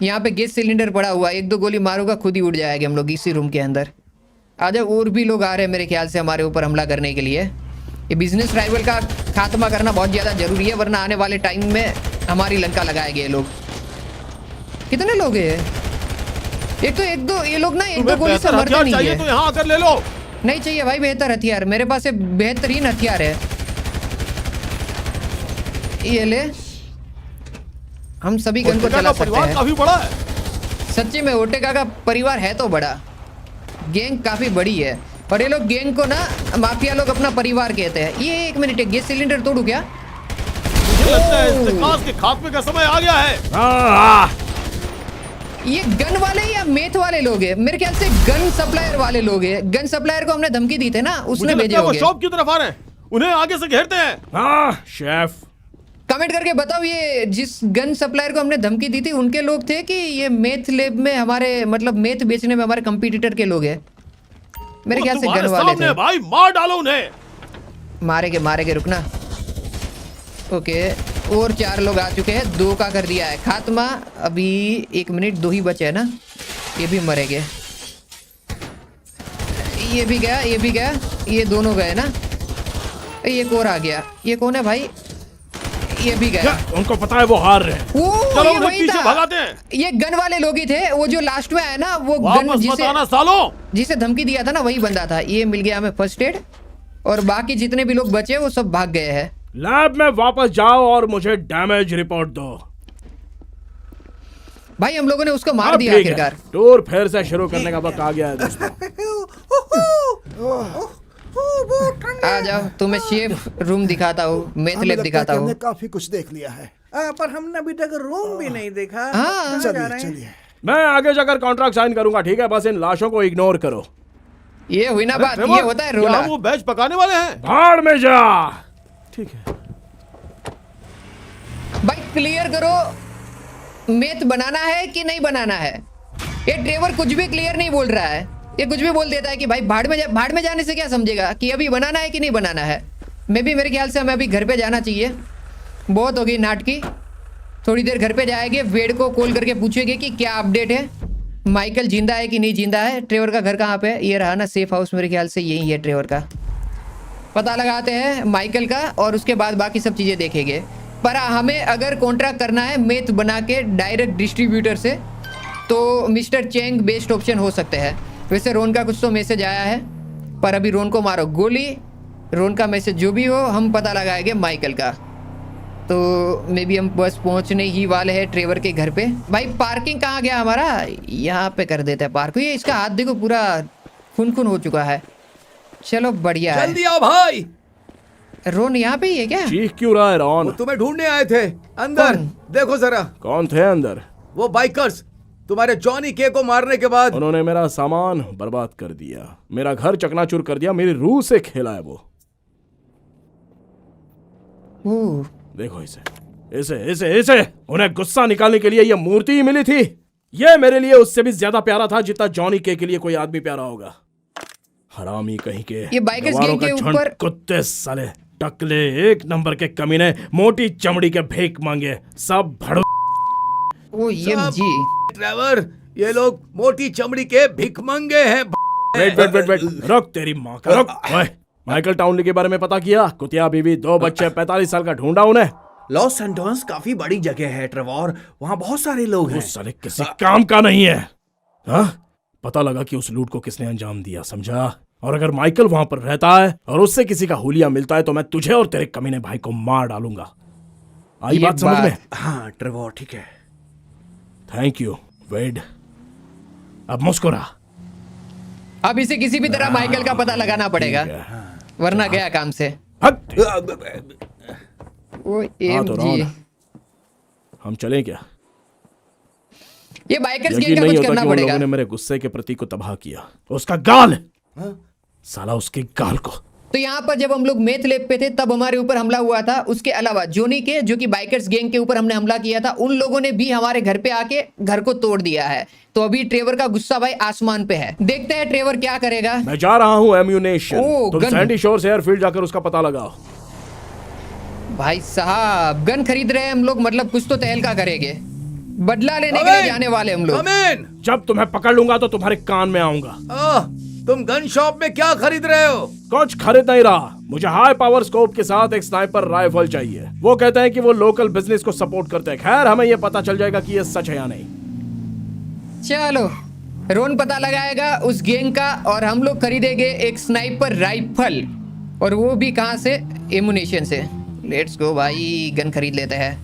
यहाँ पे गैस सिलेंडर पड़ा हुआ है, 1-2 गोली मारूंगा खुद ही उड़ जाएंगे हम लोग इसी रूम के अंदर। आ जाओ, और भी लोग आ रहे हैं मेरे ख्याल से हमारे ऊपर हमला करने के लिए। ये बिजनेस राइवल का खात्मा करना बहुत ज़्यादा जरूरी है, वरना आने वाले टाइम में हमारी लंका लगाएंगे ये लोग। कितने लोग हैं? एक दो ये लोग ना 1-2 तुम्हें गोली से बेहतर मरते हथियार नहीं चाहिए है। तो यहाँ आकर ले लो। नहीं चाहिए भाई बेहतर हथियार, मेरे पास एक बेहतरीन हथियार है। ये ले, हम सभी गन को ओटेगा चला का सकते परिवार हैं। काफी बड़ा है। सच्ची में ओटेगा का परिवार है तो बड़ा, गैंग काफी बड़ी है। और ये लोग गैंग को ना माफिया लोग अपना परिवार कहते हैं। ये 1 मिनट, गैस सिलेंडर तोड़ू क्या? मुझे लगता है इस्तेकास के खात्मे का समय आ गया है। ये गन वाले या मेथ वाले लोग हैं? मेरे ख्याल से गन सप्लायर वाले लोग हैं। गन सप्लायर को हमने धमकी दी थे ना, मुझे उसने भेजे लगता है वो होंगे। शॉप की तरफ आ रहे हैं। उन्हें आगे से घेरते हैं। हाँ शेफ, कमेंट करके बताओ ये जिस गन सप्लायर को हमने धमकी दी थी उनके लोग थे कि ये मेथ लैब में हमारे, मतलब मेथ बेचने में हमारे कंपटीटर के लोग हैं? मेरे वो ख्याल से तुम्हारे गन वाले सामने थे। भाई, मार डालो उन्हें। मारेगे रुकना। ओके, और 4 लोग आ चुके हैं, 2 का कर दिया है खात्मा। अभी 1 मिनट, 2 ही बचे हैं ना, ये भी मरेंगे। ये भी गया, ये भी गया, ये दोनों गए ना। ये एक और आ गया, ये कौन है भाई? ये भी गया। क्या उनको पता है वो हार रहे हैं? ओ, चलो ये उन्हें वही पीछे था। भगाते हैं। ये गन वाले लोग ही थे, वो जो लास्ट में आया ना, वो गन वापस मत आना सालों। जिसे धमकी दिया था ना, वही बंदा था। ये मिल गया हमें फर्स्ट एड, और बाकी जितने भी लोग बचे वो सब भाग गए हैं। लैब में वापस जाओ और मुझे डैमेज रिपोर्ट दो। भाई हम लोगों ने उसको मार अब दिया ठीक है, आखिरकार। टूर फिर से शुरू करने का वक्त आ गया है दोस्तों। आ जाओ, तुम्हें शेफ रूम दिखाता हूँ, मेथ हमें लैब लगता है दिखाता कि हूँ। हमने काफी कुछ देख लिया है। पर हमने अभी तक रूम भी नहीं देखा। हाँ। कहाँ जा चलिए रहे हैं? चलिए। मैं आगे जाकर कॉन्ट्रैक्ट साइन करूंगा, ठीक है? बस इन लाशों को इग्नोर करो। ये हुई ना बात, ट्रेवर, ये होता है क्या रोला। हम वो बैच पकाने वाले हैं? भाड़ में जा। ठीक है। भाई क्लियर करो, मेथ बनाना है कि नहीं बनाना है? ये ट्रेवर कुछ भी क्लियर नहीं बोल रहा है। ये कुछ भी बोल देता है कि भाई भाड़ में जाने से क्या समझेगा कि अभी बनाना है कि नहीं बनाना है। मेरे ख्याल से हमें अभी घर पे जाना चाहिए। बहुत हो गई नाटकी। थोड़ी देर घर पे जाएंगे, वेड को कॉल करके पूछेंगे कि क्या अपडेट है, माइकल जिंदा है कि नहीं जिंदा है। ट्रेवर का घर कहाँ पे है? ये रहा ना सेफ हाउस, मेरे ख्याल से यही है ट्रेवर का। पता लगाते हैं माइकल का और उसके बाद बाकी सब चीज़ें देखेंगे। पर हमें अगर कॉन्ट्रैक्ट करना है मेथ बना के डायरेक्ट डिस्ट्रीब्यूटर से, तो मिस्टर चेंग बेस्ट ऑप्शन हो सकते हैं। वैसे रोन का कुछ तो मैसेज आया है, पर अभी रोन को मारो गोली। रोन का मैसेज जो भी हो, हम पता लगाएंगे माइकल का। तो मे बी हम बस पहुंचने ही वाले हैं ट्रेवर के घर पे। भाई पार्किंग कहाँ गया हमारा? यहाँ पे कर देते हैं पार्क। ये इसका हाथ देखो पूरा खून हो चुका है। चलो बढ़िया है। जल्दी आओ भाई। रोन यहाँ पे ही है क्या? चीख क्यों रहा है वो रॉन? तुम्हें ढूंढने आए थे अंदर। कौन? देखो जरा, कौन थे अंदर? वो बाइकर्स तुम्हारे जॉनी के को मारने के बाद। उन्होंने मेरा सामान बर्बाद कर दिया, मेरा घर चकनाचूर कर दिया, मेरी रूह से खेला है वो। ओह, देखो इसे। इसे इसे इसे उन्हें गुस्सा निकालने के लिए ये मूर्ति ही मिली थी। ये मेरे लिए उससे भी ज्यादा प्यारा था जितना जॉनी के लिए कोई आदमी प्यारा होगा। हरामी कहीं के, ये बाइकर्स गवारों गैंग के का झुंड, ऊपर- कुत्ते साले, टकले, एक नंबर के कमीने, मोटी चमड़ी के भीख मांगे, सब भड़ो। OMG। ट्रेवर, ये लोग मोटी चमड़ी के भिखमंगे हैं। वेट वेट वेट वेट, रुक तेरी माँ का रुक। ओए, माइकल टाउनली के बारे में पता किया? कुतिया बीवी, 2 बच्चे, 45 साल का ढूंढा उन्हें। लॉस एंटोस काफी बड़ी जगह है ट्रेवर, वहाँ बहुत सारे लोग हैं। उस साले किसी काम का नहीं है। हाँ, पता लगा कि उस लूट को किसने अंजाम दिया, समझा? और अगर माइकल वहां पर रहता है और उससे किसी का हुलिया मिलता है तो मैं तुझे और तेरे कमीने भाई को मार डालूंगा। आई ये बात समझ में? हाँ ट्रेवर, ठीक है। थैंक यू वेड। अब मुस्कुरा। अब इसे किसी भी तरह माइकल का पता लगाना पड़ेगा, वरना गया काम से। हट। OMG। तो रॉन, हम चलें क्या? ये बाइकर्स यकीन गैंग का नहीं कुछ होता करना कि उन पड़ेगा। लोगों ने मेरे गुस्से के प्रतीक को तबाह किया। उसका गाल, साला उसके गाल को। तो यहाँ पर जब हम लोग मेथ लैब पे थे तब हमारे ऊपर हमला हुआ था। उसके अलावा जोनी के, जो कि बाइकर्स गैंग के ऊपर हमने हमला किया था, उन लोगों ने भी हमारे घर पे आके घर को तोड़ दिया है। तो अभी ट्रेवर का गुस्सा भाई आसमान पे है। देखते हैं ट्रेवर क्या करेगा। मैं जा रहा हूँ एम्यूनेशन। ओ, तुम गन। सैंडी शोर्स एयरफील्ड जाकर उसका पता लगाओ। भाई साहब, गन खरीद रहे हैं हम लोग, मतलब कुछ तो तहलका करेंगे। बदला लेने के लिए जाने वाले हम लोग। Come in! जब तुम्हें पकड़ लूंगा तो तुम्हारे कान में आऊंगा। तुम गन शॉप में क्या खरीद रहे हो? कुछ खरीद नहीं रहा, मुझे हाई पावर स्कोप के साथ एक स्नाइपर राइफल चाहिए। वो कहते हैं कि वो लोकल बिजनेस को सपोर्ट करते हैं। खैर, हमें ये पता चल जाएगा कि ये सच है या नहीं। चलो, रोन पता लगाएगा उस गैंग का और हम लोग खरीदेंगे एक स्नाइपर राइफल, और वो भी कहाँ से? एमुनेशन से। लेट्स गो भाई, गन खरीद लेते हैं।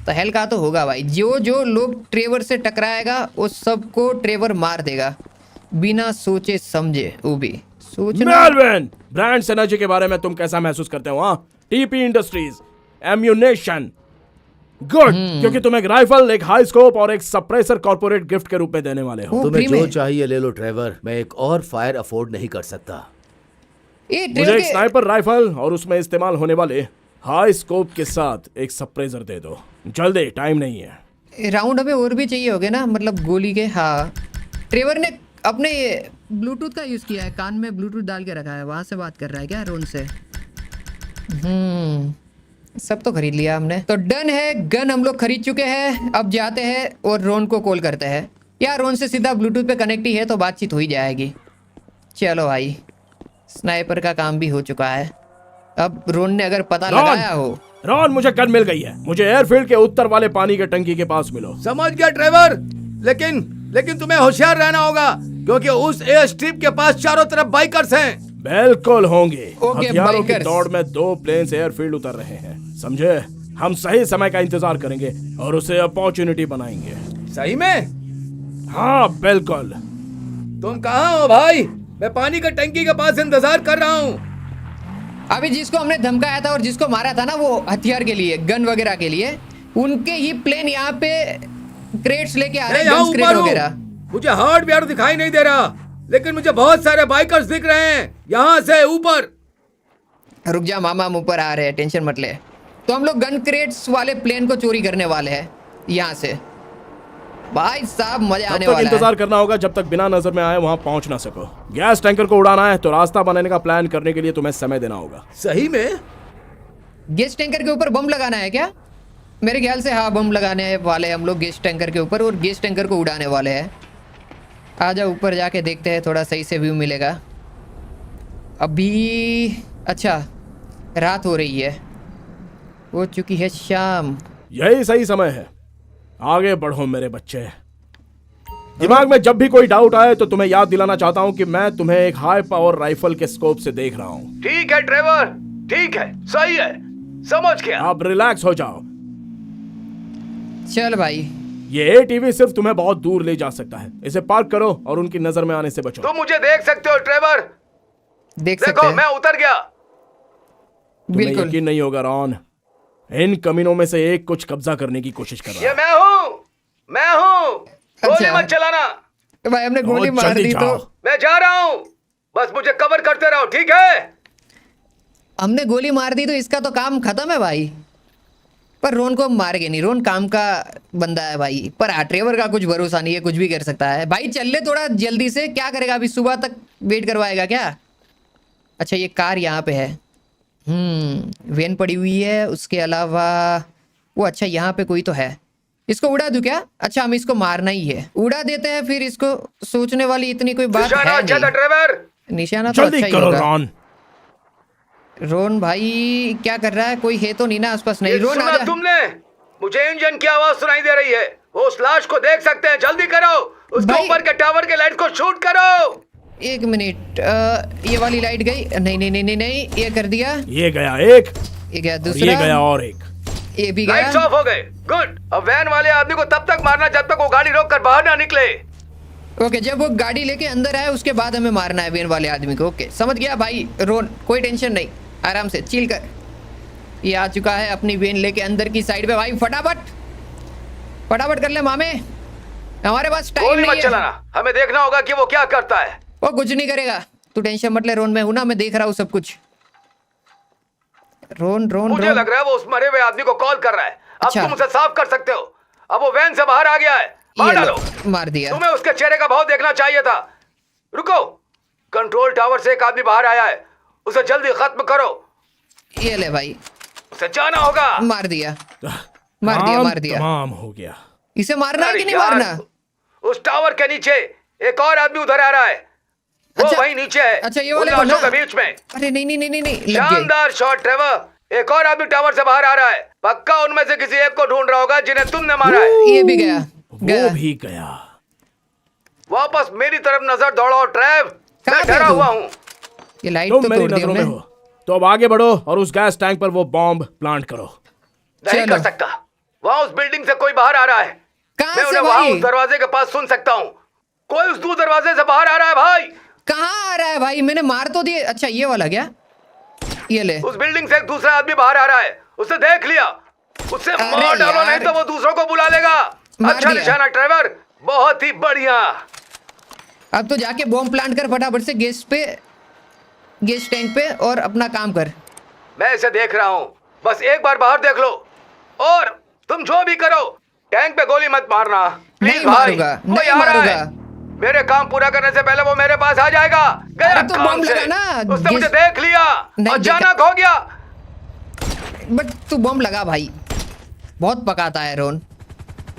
तहलका तो होगा भाई। जो जो लोग ट्रेवर से टकराएगा उस सबको ट्रेवर मार देगा बिना सोचे समझे। वो भी सोचना। मेलविन, ब्रांड्स एनर्जी के बारे में तुम कैसा महसूस करते हो? हाँ, टीपी इंडस्ट्रीज, एम्यूनेशन, गुड, क्योंकि तुम एक राइफल, एक हाई स्कोप और एक सप्रेसर कॉर्पोरेट गिफ्ट के रूप में देने वाले हो। वो तुम्हें फ्री जो में। चाहिए ले लो ट्रेवर, मैं एक और फायर अफोर्ड नहीं कर सकता। ये मुझे ट्रेवर एक स्नाइपर राइफल और उसमें इस्तेमाल होने वाले हाई स्कोप के साथ एक सप्रेसर दे दो जल्दी, टाइम नहीं है। के राउंड हमें और भी चाहिए होगे ना, मतलब गोली के। हाँ, ट्रेवर ने अपने ब्लूटूथ का यूज किया है, कान में ब्लूटूथ डाल के रखा है, वहां से बात कर रहा है क्या रोन से? सब तो खरीद लिया हमने, तो डन है। गन हम लोग खरीद चुके हैं। अब जाते हैं और रोन को कॉल करते हैं। यार, रोन से सीधा ब्लूटूथ पे कनेक्ट ही है तो बातचीत हो ही जाएगी। चलो भाई, स्नाइपर का काम भी हो चुका है। अब रोन ने अगर पता लगाया हो। रॉन, मुझे गन मिल गई है। मुझे एयरफील्ड के उत्तर वाले पानी के टंकी के पास मिलो। समझ गया ट्रेवर, लेकिन तुम्हें होशियार रहना होगा, क्योंकि उस एयर स्ट्रिप के पास चारों तरफ बाइकर्स हैं। बिल्कुल होंगे। ओके, हथियारों की बाइकर्स। दौड़ में 2 प्लेन्स एयरफील्ड उतर रहे हैं, समझे? हम सही समय का इंतजार करेंगे और उसे अपॉर्चुनिटी बनाएंगे। सही में? हाँ बिल्कुल। तुम कहाँ हो भाई? मैं पानी का टंकी के पास इंतजार कर रहा हूँ। अभी जिसको हमने धमकाया था और जिसको मारा था ना, वो हथियार के लिए, गन वगैरह के लिए, उनके ही प्लेन यहाँ पे क्रेट्स लेके आ रहे मैं हैं, यहाँ गन्स क्रेट ऊपर वगैरह। हूँ। मुझे हार्डवेयर दिखाई नहीं दे रहा, लेकिन मुझे बहुत सारे बाइकर्स दिख रहे हैं यहाँ से ऊपर। रुक जा मामा, हम ऊपर आ रहे हैं, टेंशन मत ले। तो हम लोग गन क्रेट्स वाले प्लेन को चोरी करने वाले हैं यहाँ से। भाई साहब, मजा तब आने तक वाला है। इंतजार करना होगा जब तक बिना नजर में आए वहां पहुंच ना सको। गैस टैंकर को उड़ाना है तो रास्ता बनाने का प्लान करने के लिए तुम्हें समय देना होगा। सही में? गैस टैंकर के ऊपर बम लगाना है क्या? मेरे ख्याल से हाँ, बम लगाने वाले हम लोग गैस टैंकर के ऊपर, और गैस टैंकर को उड़ाने वाले हैं। आजा ऊपर जाके देखते हैं, थोड़ा सही से व्यू मिलेगा। अभी अच्छा, रात हो रही है, हो चुकी है शाम। यही सही समय है, आगे बढ़ो मेरे बच्चे। दिमाग में जब भी कोई डाउट आए तो तुम्हें याद दिलाना चाहता हूं कि मैं तुम्हें एक हाई पावर राइफल के स्कोप से देख रहा हूं। ठीक है ट्रेवर, ठीक है, सही है, समझ गया। आप रिलैक्स हो जाओ। चल भाई, ये एटीवी सिर्फ तुम्हें बहुत दूर ले जा सकता है। इसे पार्क करो और उनकी नजर में आने से बचो। तुम मुझे देख सकते हो ट्रेवर, देख सकते देखो हैं। मैं उतर गया। तुम्हें बिल्कुल। यकीन नहीं होगा रॉन, इन कमीनों में से एक कुछ कब्जा करने की कोशिश कर रहा ये है। मैं हूँ, गोली अच्छा। मत चलाना। तो भाई, हमने गोली और मार जल्दी दी जाओ। तो मैं जा रहा हूँ, बस मुझे कवर करते रहो, ठीक है? हमने गोली मार दी तो इसका तो काम खत्म है भाई। पर रोन को हम मारेंगे नहीं, रोन काम का बंदा है भाई। पर हाँ, ट्रेवर का कुछ भरोसा नहीं है, कुछ भी कर सकता है भाई। चल ले थोड़ा जल्दी से, क्या करेगा अभी, सुबह तक वेट करवाएगा क्या? अच्छा ये कार यहाँ पे है, वेन पड़ी हुई है, उसके अलावा वो अच्छा यहाँ पे कोई तो है। इसको उड़ा दूं क्या? अच्छा हम इसको मारना ही है, उड़ा देते हैं फिर इसको। सोचने वाली इतनी कोई बात निशाना है अच्छा था नहीं। ड्राइवर। निशाना तो जल्दी अच्छा ही करो होगा। रॉन। रोन भाई क्या कर रहा है? कोई है तो नहीं ना आसपास? नहीं, ये रोन सुना आजा। तुमने? मुझे इंजन की आवाज सुनाई दे रही है, वो उस लाश को देख सकते हैं। जल्दी करो, उसके भाई- ऊपर के टावर के लाइट को शूट करो। एक मिनट, ये वाली लाइट गई? नहीं नहीं नहीं नहीं नहीं, ये कर दिया, ये गया एक, ये गया और दूसरा, ये गया और एक। ये भी लाइट्स गया। ऑफ हो गए। गुड। अब वैन वाले आदमी को तब तक मारना जब तक वो गाड़ी रोक कर बाहर ना निकले। ओके, जब वो गाड़ी लेके अंदर आए उसके बाद हमें मारना है वेन वाले आदमी को। ओके समझ गया भाई रोन, कोई टेंशन नहीं, आराम से चिल कर। ये आ चुका है अपनी वेन लेके अंदर की साइड पे भाई। फटाफट फटाफट कर ले मामे, हमारे पास टाइम गोली मत नहीं है। चलाना, हमें देखना होगा कि वो क्या करता है। वो कुछ नहीं करेगा, तू टेंशन मत ले रोन, मैं हूं ना, मैं देख रहा हूँ सब कुछ। रोन रोन मुझे रोन लग रहा है वो उस मरे हुए आदमी को कॉल कर रहा है। अब अच्छा। तुम उसे साफ कर सकते हो। अब वो वैन से बाहर आ गया है, मार ये डालो। लो, मार दिया। तुम्हें उसके चेहरे का भाव देखना चाहिए था। रुको, कंट्रोल टावर से एक आदमी बाहर आया है, उसे जल्दी खत्म करो। ये ले भाई, उसे जाना होगा। मार दिया मार दिया काम मार दिया। तमाम हो गया। इसे मारना है अरे कि नहीं यार, मारना? उस टावर के नीचे एक और आदमी उधर आ रहा है, वो अच्छा। वहीं नीचे है। अच्छा, ये उन वाले लाशों बंदा? के बीच में। अरे नहीं नहीं नहीं नहीं नहीं, लग गई। शानदार शॉट ट्रेवर। एक और आदमी टावर से बाहर आ रहा है, पक्का उनमें से किसी एक को ढूंढ रहा होगा जिन्हें तुमने मारा है। ये भी गया, गया। वो भी गया। वापस मेरी तरफ नजर दौड़ाओ ट्रेव, कहाँ मैं पे डरा तू? हुआ हूँ। ये लाइट तुम तो मेरी तोड़ दी नजरों में हमने। हो, तो अब आगे बढ़ो और उस गैस टैंक पर वो बॉम्ब प्लांट करो। नहीं चलो। कर सकता, वहाँ उस बिल्डिंग से कोई बाहर आ रहा है। कहाँ मैं से उन्हें वहाँ भाई? उस दरवाजे के पास सुन सकता हूँ। कोई उस दूर दरवाजे से बाहर आ रहा है भाई। कहाँ आ रहा है भाई? मैंने मार तो दिए। अच्छा ये वाला क्या? ये ले। उस बिल्डिंग से एक दूसरा आदमी बाहर आ रहा है, उसे देख लिया, उसे अरे मार डालो, यार। नहीं तो वो दूसरों को बुला लेगा। मार अच्छा दिया। निशाना ट्रेवर, बहुत ही बढ़िया। अब तो जाके बॉम्ब प्लांट कर फटाफट से गैस टैंक पे और अपना काम कर। मैं इसे देख रहा हूँ, बस एक बार बाहर देख लो, और तुम जो भी करो टैंक पे गोली मत मारना प्लीज नहीं भाई। मारूंगा, कोई नहीं आ रहा है। मारूंगा। मेरे काम पूरा करने से पहले वो मेरे पास आ जाएगा। गया अरे तो काम बम से। लगा ना, उसने मुझे जिस- देख लिया, नहीं अचानक हो गया। बट तू बॉम्ब लगा भाई, बहुत पकाता है रोन।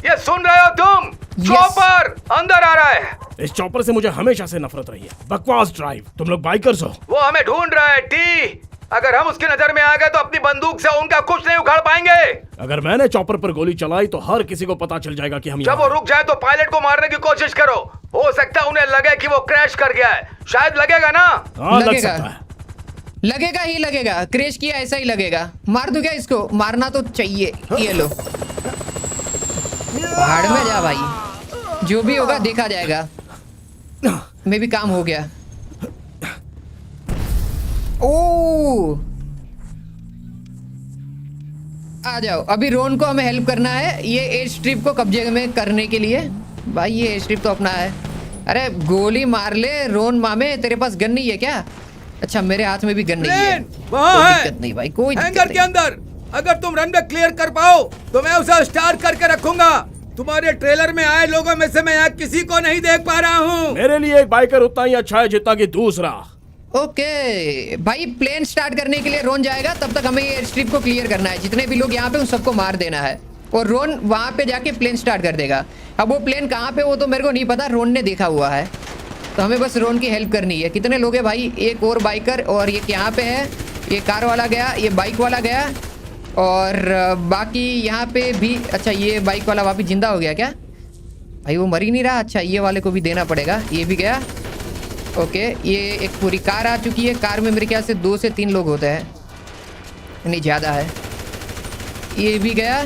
ये सुन रहे हो तुम? Yes. चॉपर अंदर आ रहा है। इस चॉपर से मुझे हमेशा से नफरत रही है, बकवास ड्राइव। तुम लोग बाइकर्स हो। वो हमें ढूंढ रहा है टी। अगर हम उसकी नजर में आ गए तो अपनी बंदूक से उनका कुछ नहीं उखाड़ पाएंगे। अगर मैंने चॉपर पर गोली चलाई तो हर किसी को पता चल जाएगा कि हम जब यहाँ वो हैं। रुक जाए तो पायलट को मारने की कोशिश करो। हो सकता है उन्हें लगे कि वो क्रैश कर गया है, शायद लगेगा ना। हाँ लग लगेगा। सकता है। लगेगा ही लगेगा, क्रैश किया ऐसा ही लगेगा। मार दूं क्या इसको? मारना तो चाहिए। ये लो, भाड़ में जा भाई, जो भी होगा देखा जाएगा। मैं भी काम हो गया। ओ आ जाओ, अभी रोन को हमें हेल्प करना है ये एयर स्ट्रिप को कब्जे में करने के लिए। भाई ये एयर स्ट्रिप तो अपना है। अरे गोली मार ले रोन मामे, तेरे पास गन नहीं है क्या? अच्छा मेरे हाथ में भी गन नहीं है। प्लेन वहाँ कोई है, दिक्कत नहीं भाई, कोई हैंगर दिक्कत के नहीं। अंदर। अगर तुम रनवे क्लियर कर पाओ तो मैं उसे स्टार करके रखूंगा। तुम्हारे ट्रेलर में आए लोगों में से मैं यहाँ किसी को नहीं देख पा रहा हूँ। मेरे लिए एक बाइकर उतना ही अच्छा है जितना कि दूसरा। ओके भाई, प्लेन स्टार्ट करने के लिए रोन जाएगा, तब तक हमें एयर स्ट्रिप को क्लियर करना है। जितने भी लोग यहाँ पे उन सबको मार देना है, और रोन वहां पे जाके प्लेन स्टार्ट कर देगा। अब वो प्लेन कहाँ पे वो तो मेरे को नहीं पता, रोन ने देखा हुआ है, तो हमें बस रोन की हेल्प करनी है। कितने लोग हैं भाई? एक और बाइकर, और ये यहाँ पे है, ये कार वाला गया, ये बाइक वाला गया, और बाकी यहाँ पे भी। अच्छा ये बाइक वाला वापिस जिंदा हो गया क्या? भाई वो मर ही नहीं रहा। अच्छा ये वाले को भी देना पड़ेगा। ये भी गया। ओके ये एक पूरी कार आ चुकी है। कार में मेरे ख्याल से 2 से 3 लोग होते हैं, नहीं ज़्यादा है। ये भी गया,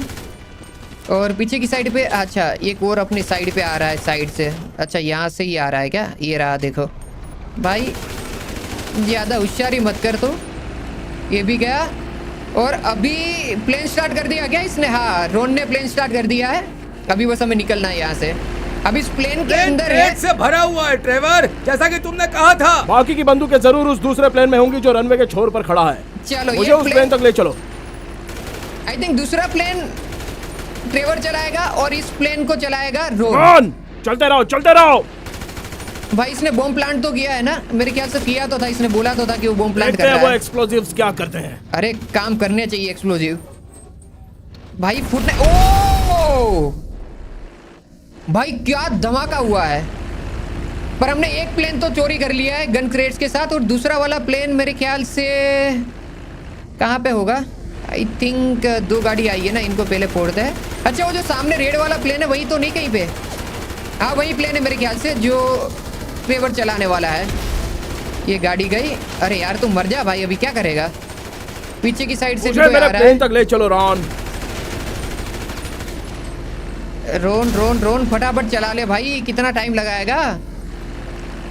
और पीछे की साइड पे अच्छा एक और अपनी साइड पे आ रहा है, साइड से। अच्छा यहाँ से ही आ रहा है क्या? ये रहा, देखो भाई ज़्यादा होशियारी मत कर। तो ये भी गया, और अभी प्लेन स्टार्ट कर दिया क्या इसने? हाँ रोन ने प्लेन स्टार्ट कर दिया है। अभी बस हमें निकलना है यहाँ से। अब इस प्लेन के प्लेन अंदर है। क्रेट से भरा हुआ है ट्रेवर, जैसा कि तुमने कहा था। बाकी की बंदूकें जरूर उस दूसरे प्लेन में होंगी जो रनवे के छोर पर खड़ा है। चलो मुझे ये उस प्लेन तक ले चलो। आई थिंक दूसरा प्लेन ट्रेवर चलाएगा और इस प्लेन को चलाएगा रोन। रॉन चलते रहो चलते रहो। भाई इसने बॉम्ब प्लांट तो किया है ना, मेरे ख्याल से किया तो था, इसने बोला तो था कि वो बॉम्ब प्लांट देखते कर हैं रहा वो है। एक्सप्लोजिव्स क्या करते हैं। अरे काम करने चाहिए एक्सप्लोजिव भाई, फूटने। ओ भाई क्या धमाका हुआ है। पर हमने एक प्लेन तो चोरी कर लिया है गन क्रेट्स के साथ, और दूसरा वाला प्लेन मेरे ख्याल से कहाँ पे होगा। आई थिंक 2 गाड़ी आई है ना, इनको पहले फोड़ते हैं। अच्छा वो जो सामने रेड वाला प्लेन है वही तो नहीं कहीं पे। हाँ वही प्लेन है मेरे ख्याल से जो ट्रेवर चलाने वाला है। ये गाड़ी गई। अरे यार तुम मर जा भाई, अभी क्या करेगा। पीछे की साइड से भी मुझे कोई आ मेरे रहा प्लेन है। तक ले चलो रॉन। रोन रोन रोन फटाफट चला ले भाई, कितना टाइम लगाएगा।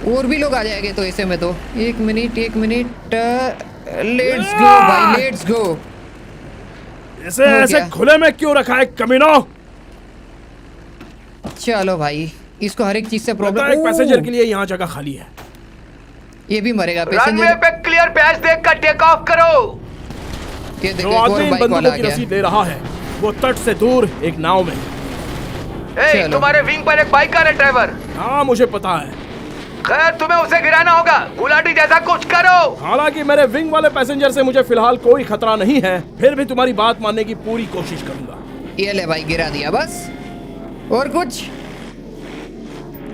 और भी लोग आ जाएंगे तो ऐसे में तो। एक मिनट लेट्स गो भाई लेट्स गो। इसे हो ऐसे गया। खुले में क्यों रखा है कमीनो। चलो भाई इसको हर एक चीज से लगता है प्रॉब्लम। एक पैसेंजर के लिए यहाँ जगह खाली है। ये भी मरेगा रनवे पैसेंजर। पे क्लियर पैच देखकर टेक ऑफ करो। ये देखो जो एक और आदमी इन बाइक वाला बंदूकों आ की गया। रसीद ले रहा है वो तट से दूर एक नाव में। चलो। तुम्हारे विंग पर एक बाइकर है ड्राइवर। हाँ मुझे पता है। खैर तुम्हें उसे गिराना होगा, गुलाटी जैसा कुछ करो। हालांकि मेरे विंग वाले पैसेंजर से मुझे फिलहाल कोई खतरा नहीं है, फिर भी तुम्हारी बात मानने की पूरी कोशिश करूंगा। ये ले भाई गिरा दिया बस। और कुछ।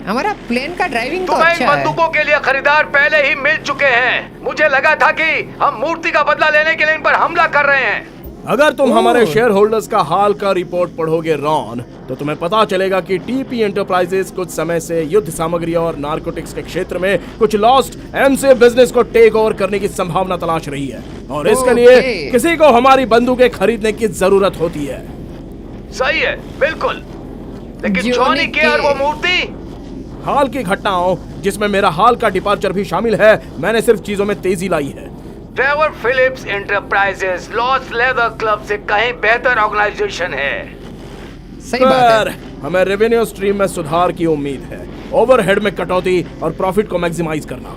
हमारा प्लेन का ड्राइविंग तो तुम्हें इन अच्छा है। बंदूकों के लिए खरीदार पहले ही मिल चुके हैं। मुझे लगा था कि हम मूर्ति का बदला लेने के लिए इन पर हमला कर रहे हैं। अगर तुम हमारे शेयर होल्डर्स का हाल का रिपोर्ट पढ़ोगे रॉन, तो तुम्हें पता चलेगा कि टीपी एंटरप्राइजेस कुछ समय से युद्ध सामग्री और नारकोटिक्स के क्षेत्र में कुछ लॉस्ट एमसी बिजनेस को टेक ओवर करने की संभावना तलाश रही है, और इसके लिए किसी को हमारी बंदूकें खरीदने की जरूरत होती है। सही है बिल्कुल, लेकिन जॉनी जॉनी के और वो के। मूर्ति। हाल की घटनाओं जिसमें मेरा हाल का डिपार्चर भी शामिल है, मैंने सिर्फ चीजों में तेजी लाई है। Trevor Phillips enterprises lost leather club से कहीं बेहतर ऑर्गेनाइजेशन है। सही बात पर है। हमें रेवेन्यू स्ट्रीम में सुधार की उम्मीद है, ओवरहेड में कटौती और प्रॉफिट को मैक्सिमाइज करना।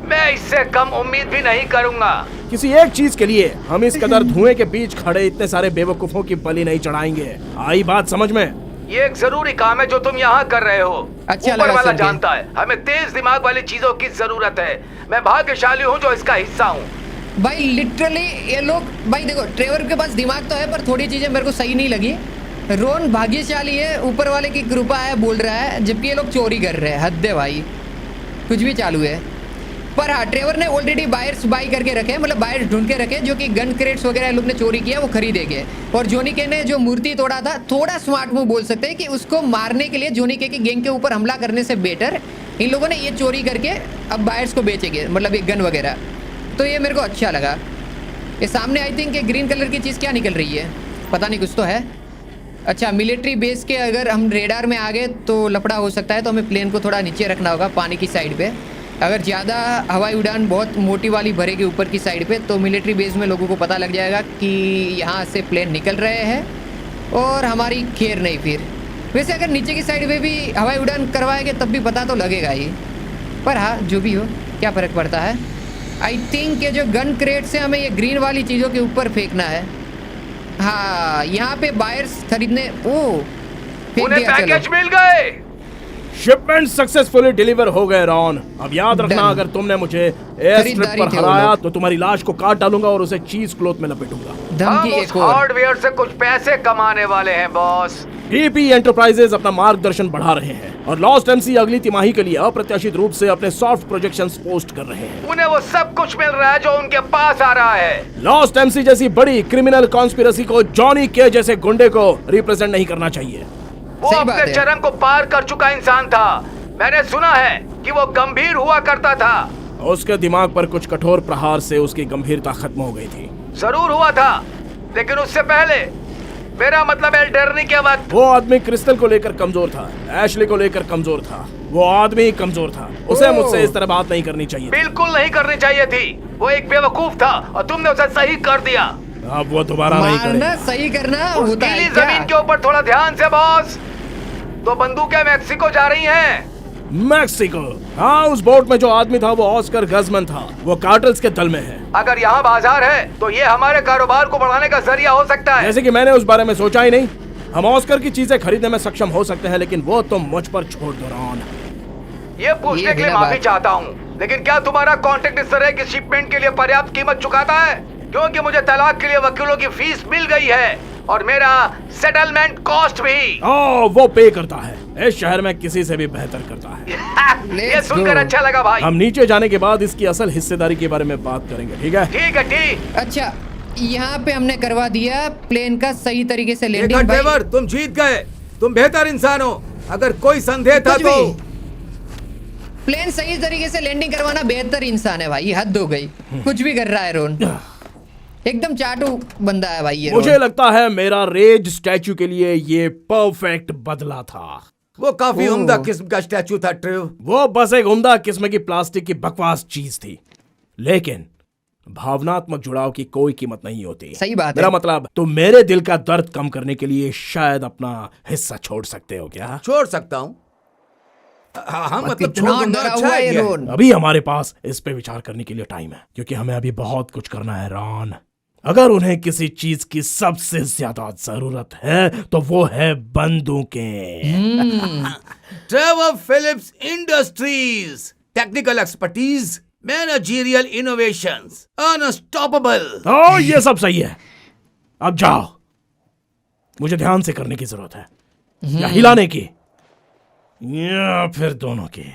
मैं इससे कम उम्मीद भी नहीं करूंगा। किसी एक चीज के लिए हम इस कदर धुएं के बीच खड़े इतने सारे बेवकूफों की बलि नहीं चढ़ाएंगे। आई बात समझ में? ये एक जरूरी काम है जो तुम यहाँ कर रहे हो। अच्छा ऊपर लगा वाला सुन के। जानता है हमें तेज दिमाग वाली चीजों की जरूरत है। मैं भाग्यशाली हूँ जो इसका हिस्सा हूँ। भाई लिटरली ये लोग भाई देखो ट्रेवर के पास दिमाग तो है पर थोड़ी चीजें मेरे को सही नहीं लगी। रोन भाग्यशाली है, ऊपर वाले की कृपा है बोल रहा है, जबकि ये लोग चोरी कर रहे हैं। हद है भाई, कुछ भी चालू है। पर हाँ ट्रेवर ने ऑलरेडी बायर्स बाई करके रखे, मतलब बायर्स ढूंढ के रखे जो कि गन क्रेट्स वगैरह लोग ने चोरी किया वो खरीदेंगे। और जोनी के ने जो मूर्ति तोड़ा था, थोड़ा स्मार्ट मूव बोल सकते हैं कि उसको मारने के लिए जोनी के गैंग के ऊपर हमला करने से बेटर इन लोगों ने ये चोरी करके अब बायर्स को बेचेंगे, मतलब ये गन वगैरह। तो ये मेरे को अच्छा लगा। ये सामने आई थिंक ये ग्रीन कलर की चीज़ क्या निकल रही है, पता नहीं, कुछ तो है। अच्छा मिलिट्री बेस के अगर हम रेडार में आ गए तो लफड़ा हो सकता है, तो हमें प्लेन को थोड़ा नीचे रखना होगा पानी की साइड पे। अगर ज़्यादा हवाई उड़ान बहुत मोटी वाली भरेगी ऊपर की साइड पे तो मिलिट्री बेस में लोगों को पता लग जाएगा कि यहाँ से प्लेन निकल रहे हैं और हमारी खैर नहीं। फिर वैसे अगर नीचे की साइड पे भी हवाई उड़ान करवाएंगे तब भी पता तो लगेगा ही। पर हाँ जो भी हो क्या फ़र्क पड़ता है। आई थिंक ये जो गन क्रेट से हमें ये ग्रीन वाली चीज़ों के ऊपर फेंकना है। हाँ यहाँ पे बायर्स खरीदने फेंक उन्हें दिया। पैकेज चलो मिल गए। शिपमेंट सक्सेसफुली डिलीवर हो गए रॉन। अब याद रखना, Done। अगर तुमने मुझे एयर स्ट्रिप खरीदारी पर थे वो हराया लोग। तो तुम्हारी लाश को काट डालूंगा और उसे चीज क्लोथ में लपेटूंगा। हम धमकी उस एक और। हार्डवेयर से कुछ पैसे कमाने वाले हैं बॉस। टीपी एंटरप्राइजेज अपना मार्गदर्शन बढ़ा रहे हैं और लॉस्ट एमसी अगली तिमाही के लिए अप्रत्याशित रूप से अपने सॉफ्ट प्रोजेक्शंस पोस्ट कर रहे हैं। उन्हें वो सब कुछ मिल रहा है जो उनके पास आ रहा है। लॉस्ट एमसी जैसी बड़ी क्रिमिनल कॉन्स्पिरेसी को जॉनी के जैसे गुंडे को रिप्रेजेंट नहीं करना चाहिए। वो सही बात अपने है। चरम को पार कर चुका इंसान था। मैंने सुना है कि वो गंभीर हुआ करता था। उसके दिमाग पर कुछ कठोर प्रहार से उसकी गंभीरता खत्म हो गई थी। जरूर हुआ था, लेकिन उससे पहले, मेरा मतलब एल्डरनी के वक्त, वो आदमी क्रिस्टल को लेकर कमजोर था, एशली को लेकर कमजोर था। वो आदमी कमजोर था, उसे ओह। मुझसे इस तरह बात नहीं करनी चाहिए थी। बिल्कुल नहीं करनी चाहिए थी। वो एक बेवकूफ था और तुमने उसे सही कर दिया। अब वो दोबारा नहीं मारना करेगा। सही करना उस होता है गीली क्या? जमीन के ऊपर थोड़ा ध्यान से बॉस। तो बंदूकें मैक्सिको जा रही हैं। मैक्सिको। हाँ, उस बोट में जो आदमी था वो ऑस्कर गजमन था। वो कार्टल्स के दल में है। अगर यहाँ बाजार है तो ये हमारे कारोबार को बढ़ाने का जरिया हो सकता है। जैसे कि मैंने उस बारे में सोचा ही नहीं। हम ऑस्कर की चीजें खरीदने में सक्षम हो सकते हैं, लेकिन वो तुम मुझ पर छोड़ दो रॉन। ये पूछने के लिए माफी चाहता हूँ, लेकिन क्या तुम्हारा कॉन्ट्रैक्ट इस तरह की शिपमेंट के लिए पर्याप्त कीमत चुकाता है? क्योंकि मुझे तलाक के लिए वकीलों की फीस मिल गई है और मेरा सेटलमेंट कॉस्ट भी। वो पे करता है। इस शहर में किसी से भी बेहतर करता है। ये सुनकर अच्छा लगा भाई। हम नीचे जाने के बाद इसकी असल हिस्सेदारी के बारे में बात करेंगे, ठीक है? ठीक है, ठीक। अच्छा, यहाँ पे हमने करवा दिया प्लेन का सही तरीके से लैंडिंग। भाई ड्राइवर, तुम जीत गए। तुम बेहतर इंसान हो। अगर कोई संदेह था कुछ तो भी। प्लेन सही तरीके से लैंडिंग करवाना बेहतर इंसान है भाई। ये हद हो गई। कुछ भी कर रहा है रोन, एकदम चाटू बंदा है भाई ये। मुझे लगता है मेरा रेज स्टैचू के लिए ये परफेक्ट बदला था। वो काफी उम्दा किस्म का स्टैचू था ट्रेव। वो बस एक उम्दा किस्म की प्लास्टिक की बकवास चीज थी, लेकिन भावनात्मक जुड़ाव की कोई कीमत नहीं होती। सही बात है। मेरा मतलब, तुम मेरे दिल का दर्द कम करने के लिए शायद अपना हिस्सा छोड़ सकते हो क्या? छोड़ सकता हूँ। हाँ, मतलब कितना छोड़ दूंगा। डरा अच्छा हुआ है idea है। रोन। अभी हमारे पास इस पे विचार करने के लिए टाइम है, क्योंकि हमें अभी बहुत कुछ करना है रॉन। अगर उन्हें किसी चीज की सबसे ज्यादा जरूरत है तो वो है बंदूकें। Trevor Phillips industries, technical expertise, managerial innovations, unstoppable. ये सब सही है। अब जाओ, मुझे ध्यान से करने की जरूरत है, या हिलाने की, या फिर दोनों की।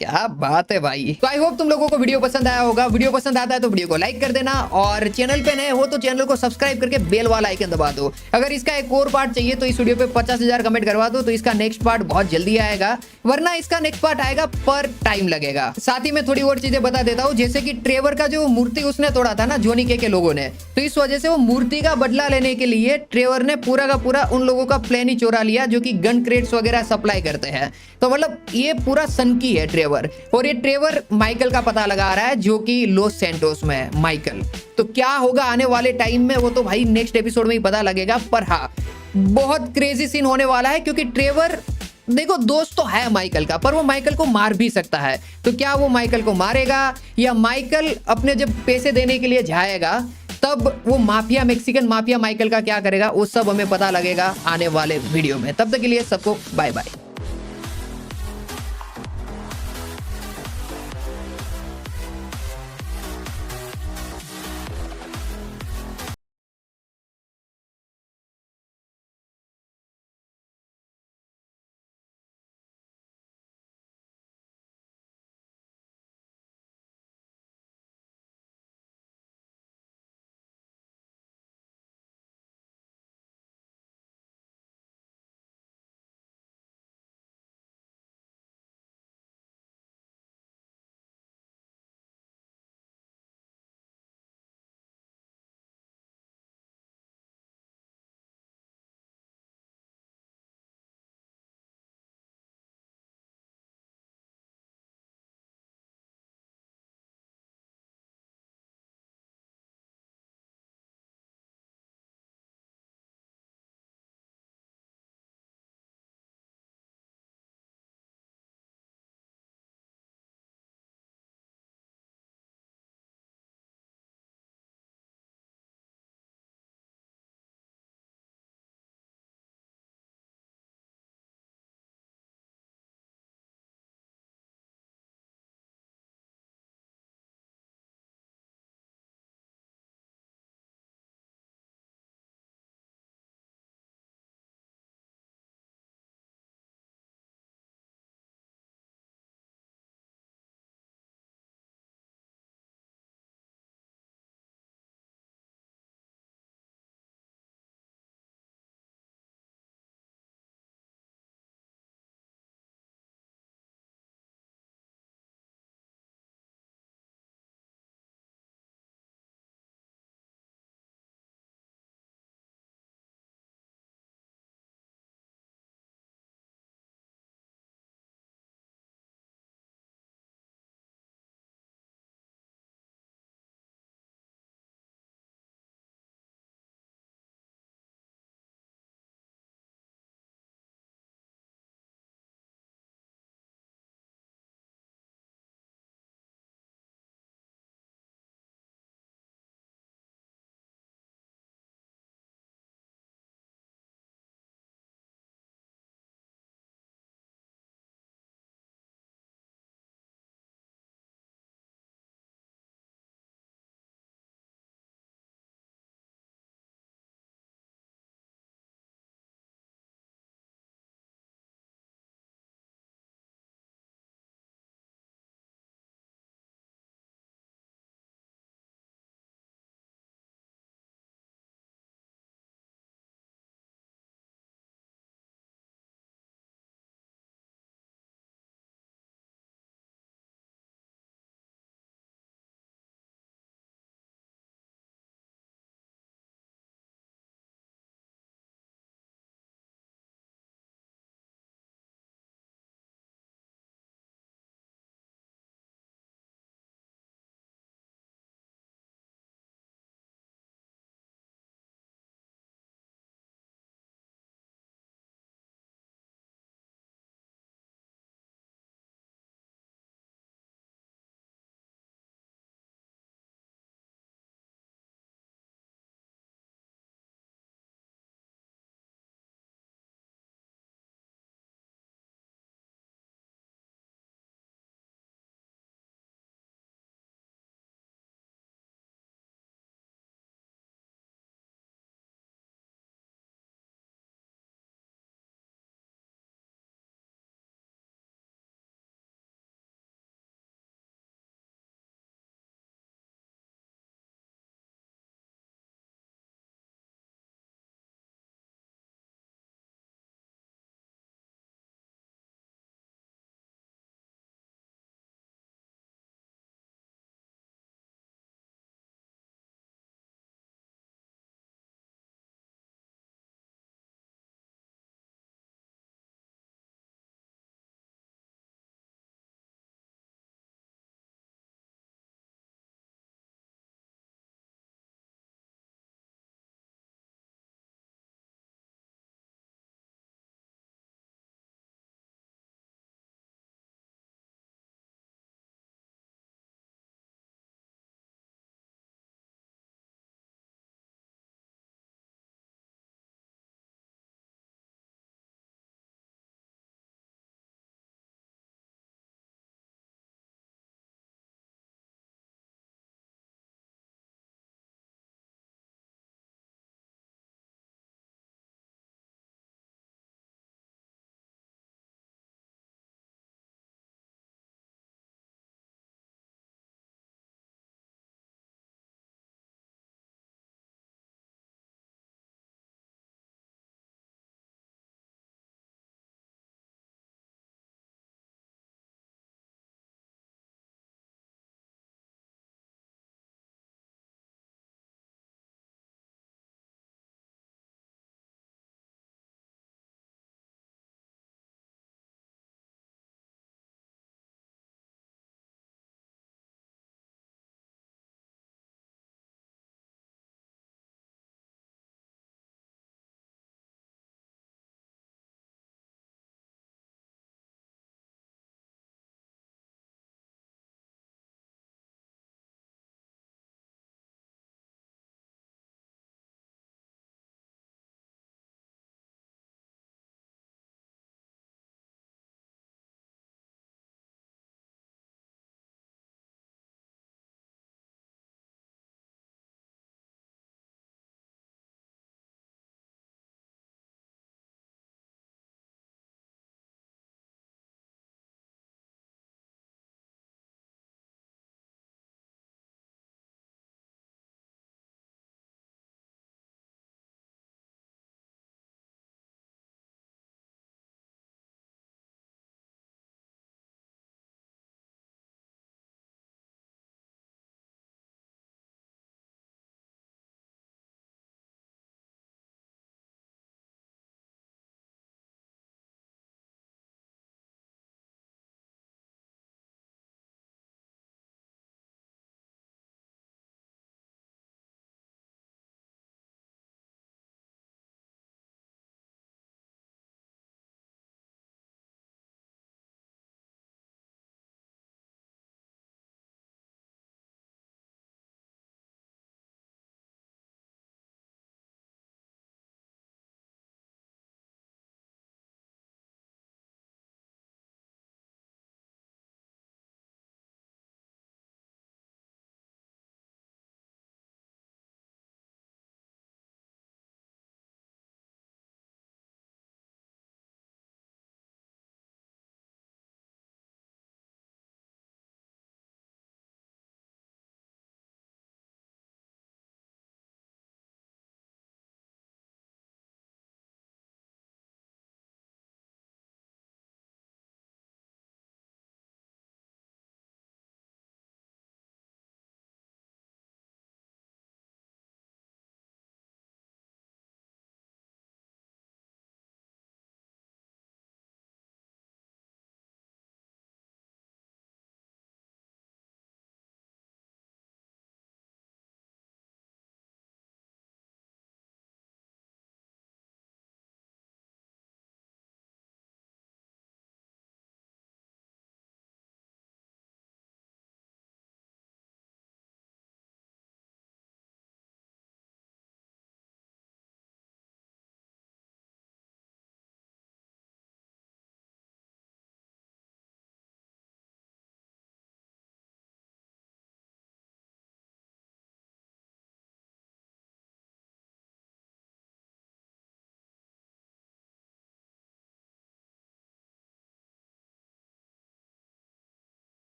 क्या बात है भाई। तो आई होप तुम लोगों को वीडियो पसंद आया होगा। वीडियो पसंद आता है तो वीडियो को लाइक कर देना, और चैनल पे नए हो तो चैनल को सब्सक्राइब करके बेल वाला आइकन दबा दो। अगर इसका एक और पार्ट चाहिए तो इस वीडियो पे 50,000 कमेंट करवा दो, तो इसका नेक्स्ट पार्ट बहुत जल्दी आएगा, वरना इसका नेक्स्ट पार्ट आएगा पर टाइम लगेगा। साथ ही मैं थोड़ी और चीजें बता देता हूँ, जैसे कि ट्रेवर का जो मूर्ति उसने तोड़ा था ना जोनी के लोगों ने, तो इस वजह से वो मूर्ति का बदला लेने के लिए ट्रेवर ने पूरा का पूरा उन लोगों का प्लेन ही चोरा लिया जो कि गन क्रेट्स वगैरह सप्लाई करते हैं। तो मतलब ये पूरा सनकी है ट्रेवर, और ये ट्रेवर माइकल का पता लगा रहा है जो कि लॉस सैंटोस में है माइकल। तो क्या होगा आने वाले टाइम में वो तो भाई नेक्स्ट एपिसोड में ही पता लगेगा। पर हाँ, बहुत क्रेजी सीन होने वाला है, क्योंकि ट्रेवर देखो दोस्त तो है माइकल का, पर वो माइकल को मार भी सकता है। तो क्या वो माइकल को मारेगा, या माइकल अपने जब पैसे देने के लिए जाएगा तब वो माफिया, मैक्सिकन माफिया माइकल का क्या करेगा, वो सब हमें पता लगेगा आने वाले वीडियो में। तब तक के लिए सबको बाय बाय।